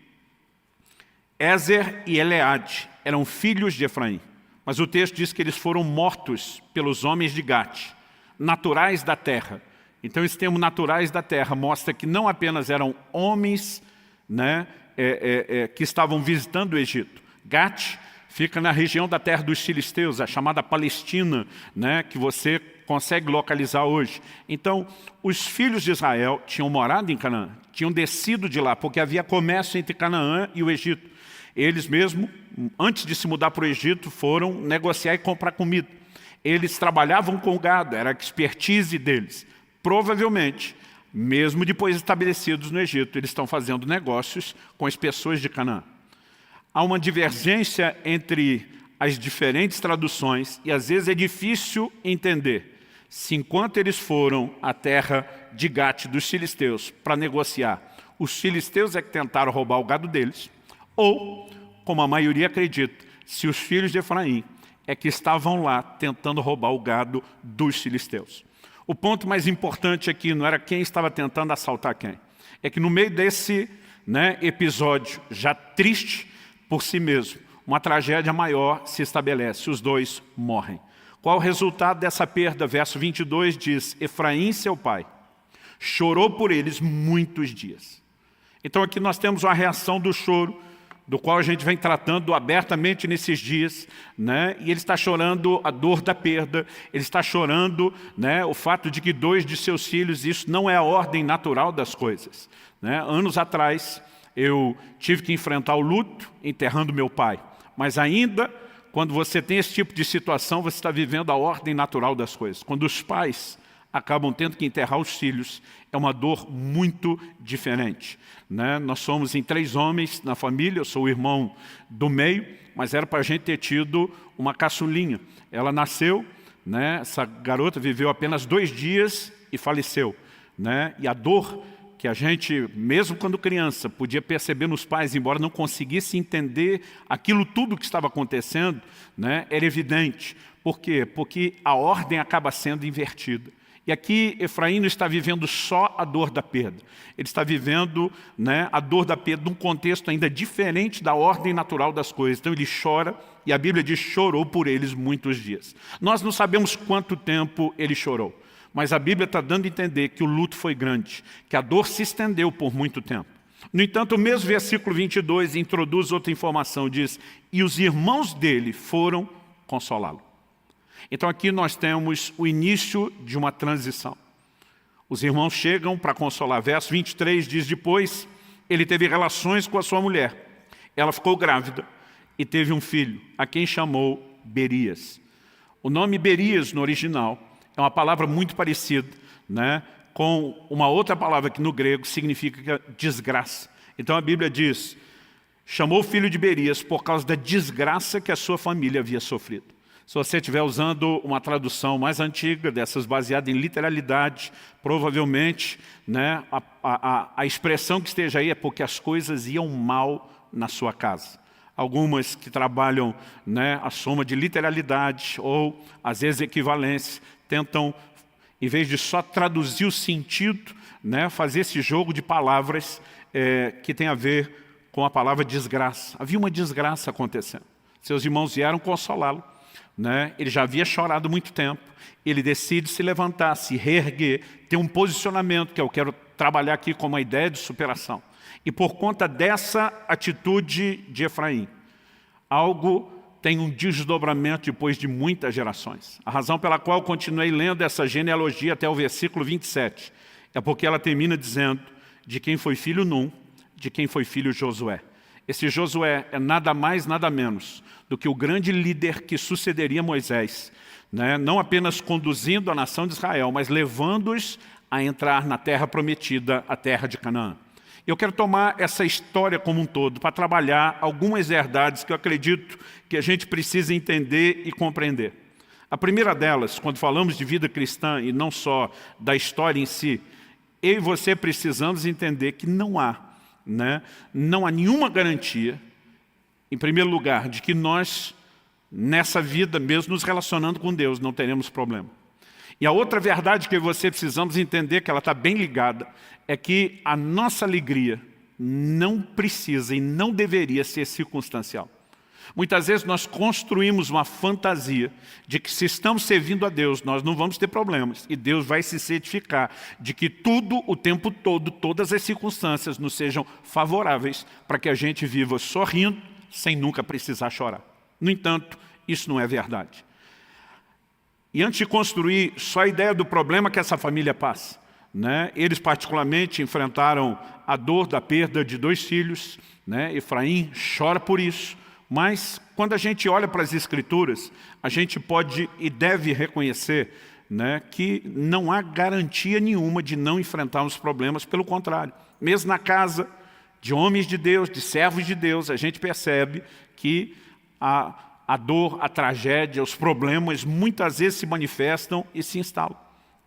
Ézer e Eleade eram filhos de Efraim, mas o texto diz que eles foram mortos pelos homens de Gate, naturais da terra. Então esse termo naturais da terra mostra que não apenas eram homens, né, que estavam visitando o Egito. Gate fica na região da terra dos filisteus, a chamada Palestina, né, que você consegue localizar hoje. Então, os filhos de Israel tinham morado em Canaã, tinham descido de lá, porque havia comércio entre Canaã e o Egito. Eles mesmo, antes de se mudar para o Egito, foram negociar e comprar comida. Eles trabalhavam com gado, era a expertise deles. Provavelmente, mesmo depois estabelecidos no Egito, eles estão fazendo negócios com as pessoas de Canaã. Há uma divergência entre as diferentes traduções e às vezes é difícil entender se enquanto eles foram à terra de Gate dos filisteus para negociar, os filisteus é que tentaram roubar o gado deles, ou, como a maioria acredita, se os filhos de Efraim é que estavam lá tentando roubar o gado dos filisteus. O ponto mais importante aqui não era quem estava tentando assaltar quem, é que no meio desse, né, episódio já triste por si mesmo, uma tragédia maior se estabelece, os dois morrem. Qual o resultado dessa perda? Verso 22 diz: Efraim, seu pai, chorou por eles muitos dias. Então aqui nós temos uma reação do choro, do qual a gente vem tratando abertamente nesses dias, né? E ele está chorando a dor da perda, ele está chorando, né, o fato de que 2 de seus filhos, isso não é a ordem natural das coisas, né? Anos atrás, eu tive que enfrentar o luto enterrando meu pai, mas ainda quando você tem esse tipo de situação, você está vivendo a ordem natural das coisas. Quando os pais acabam tendo que enterrar os filhos. É uma dor muito diferente, né? Nós somos em 3 homens na família, eu sou o irmão do meio, mas era para a gente ter tido uma caçulinha. Ela nasceu, né? Essa garota viveu apenas 2 dias e faleceu, né? E a dor que a gente, mesmo quando criança, podia perceber nos pais, embora não conseguisse entender aquilo tudo que estava acontecendo, né? Era evidente. Por quê? Porque a ordem acaba sendo invertida. E aqui Efraim não está vivendo só a dor da perda. Ele está vivendo, né, a dor da perda num contexto ainda diferente da ordem natural das coisas. Então ele chora, e a Bíblia diz, chorou por eles muitos dias. Nós não sabemos quanto tempo ele chorou, mas a Bíblia está dando a entender que o luto foi grande, que a dor se estendeu por muito tempo. No entanto, o mesmo versículo 22 introduz outra informação, diz, e os irmãos dele foram consolá-lo. Então aqui nós temos o início de uma transição. Os irmãos chegam para consolar. Verso 23 diz, depois ele teve relações com a sua mulher. Ela ficou grávida e teve um filho, a quem chamou Berias. O nome Berias no original é uma palavra muito parecida, né, com uma outra palavra que no grego significa desgraça. Então a Bíblia diz, chamou o filho de Berias por causa da desgraça que a sua família havia sofrido. Se você estiver usando uma tradução mais antiga, dessas baseada em literalidade, provavelmente, né, a expressão que esteja aí é porque as coisas iam mal na sua casa. Algumas que trabalham, né, a soma de literalidade ou, às vezes, equivalência, tentam, em vez de só traduzir o sentido, né, fazer esse jogo de palavras que tem a ver com a palavra desgraça. Havia uma desgraça acontecendo. Seus irmãos vieram consolá-lo, né? Ele já havia chorado muito tempo. Ele decide se levantar, se reerguer, ter um posicionamento, que eu quero trabalhar aqui como uma ideia de superação. E por conta dessa atitude de Efraim, algo tem um desdobramento depois de muitas gerações. A razão pela qual eu continuei lendo essa genealogia até o versículo 27 é porque ela termina dizendo de quem foi filho Num, de quem foi filho Josué. Esse Josué é nada mais, nada menos do que o grande líder que sucederia Moisés, né? Não apenas conduzindo a nação de Israel, mas levando-os a entrar na terra prometida, a terra de Canaã. Eu quero tomar essa história como um todo para trabalhar algumas verdades que eu acredito que a gente precisa entender e compreender. A primeira delas, quando falamos de vida cristã e não só da história em si, eu e você precisamos entender que não há nenhuma garantia, em primeiro lugar, de que nós, nessa vida mesmo, nos relacionando com Deus, não teremos problema. E a outra verdade que você precisamos entender, que ela está bem ligada, é que a nossa alegria não precisa e não deveria ser circunstancial. Muitas vezes nós construímos uma fantasia de que se estamos servindo a Deus, nós não vamos ter problemas. E Deus vai se certificar de que tudo, o tempo todo, todas as circunstâncias nos sejam favoráveis para que a gente viva sorrindo, sem nunca precisar chorar. No entanto, isso não é verdade. E antes de construir só a ideia do problema que essa família passa, né? Eles particularmente enfrentaram a dor da perda de 2 filhos, né? Efraim chora por isso. Mas, quando a gente olha para as Escrituras, a gente pode e deve reconhecer, né, que não há garantia nenhuma de não enfrentarmos problemas, pelo contrário. Mesmo na casa de homens de Deus, de servos de Deus, a gente percebe que a dor, a tragédia, os problemas, muitas vezes se manifestam e se instalam.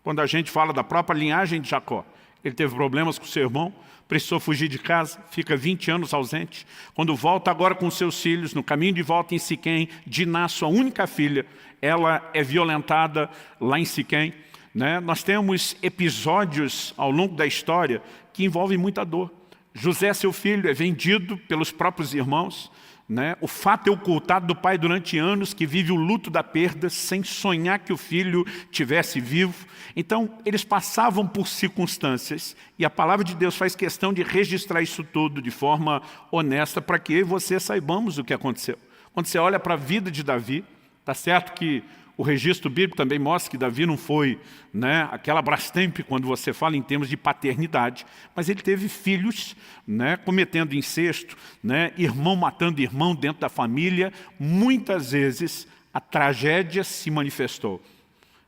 Quando a gente fala da própria linhagem de Jacó, ele teve problemas com seu irmão, precisou fugir de casa, fica 20 anos ausente. Quando volta agora com seus filhos, no caminho de volta em Siquém, Diná, sua única filha, ela é violentada lá em Siquém, né? Nós temos episódios ao longo da história que envolvem muita dor. José, seu filho, é vendido pelos próprios irmãos, né? O fato é ocultado do pai durante anos, que vive o luto da perda sem sonhar que o filho tivesse vivo. Então, eles passavam por circunstâncias e a palavra de Deus faz questão de registrar isso tudo de forma honesta para que eu e você saibamos o que aconteceu. Quando você olha para a vida de Davi, está certo que o registro bíblico também mostra que Davi não foi, né, aquela Brastemp quando você fala em termos de paternidade, mas ele teve filhos, né, cometendo incesto, né, irmão matando irmão dentro da família. Muitas vezes a tragédia se manifestou.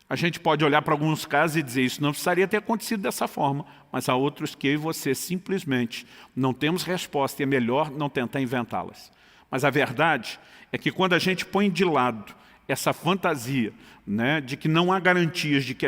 A gente pode olhar para alguns casos e dizer isso não precisaria ter acontecido dessa forma, mas há outros que eu e você simplesmente não temos resposta e é melhor não tentar inventá-las. Mas a verdade é que quando a gente põe de lado essa fantasia, né, de que não há garantias de que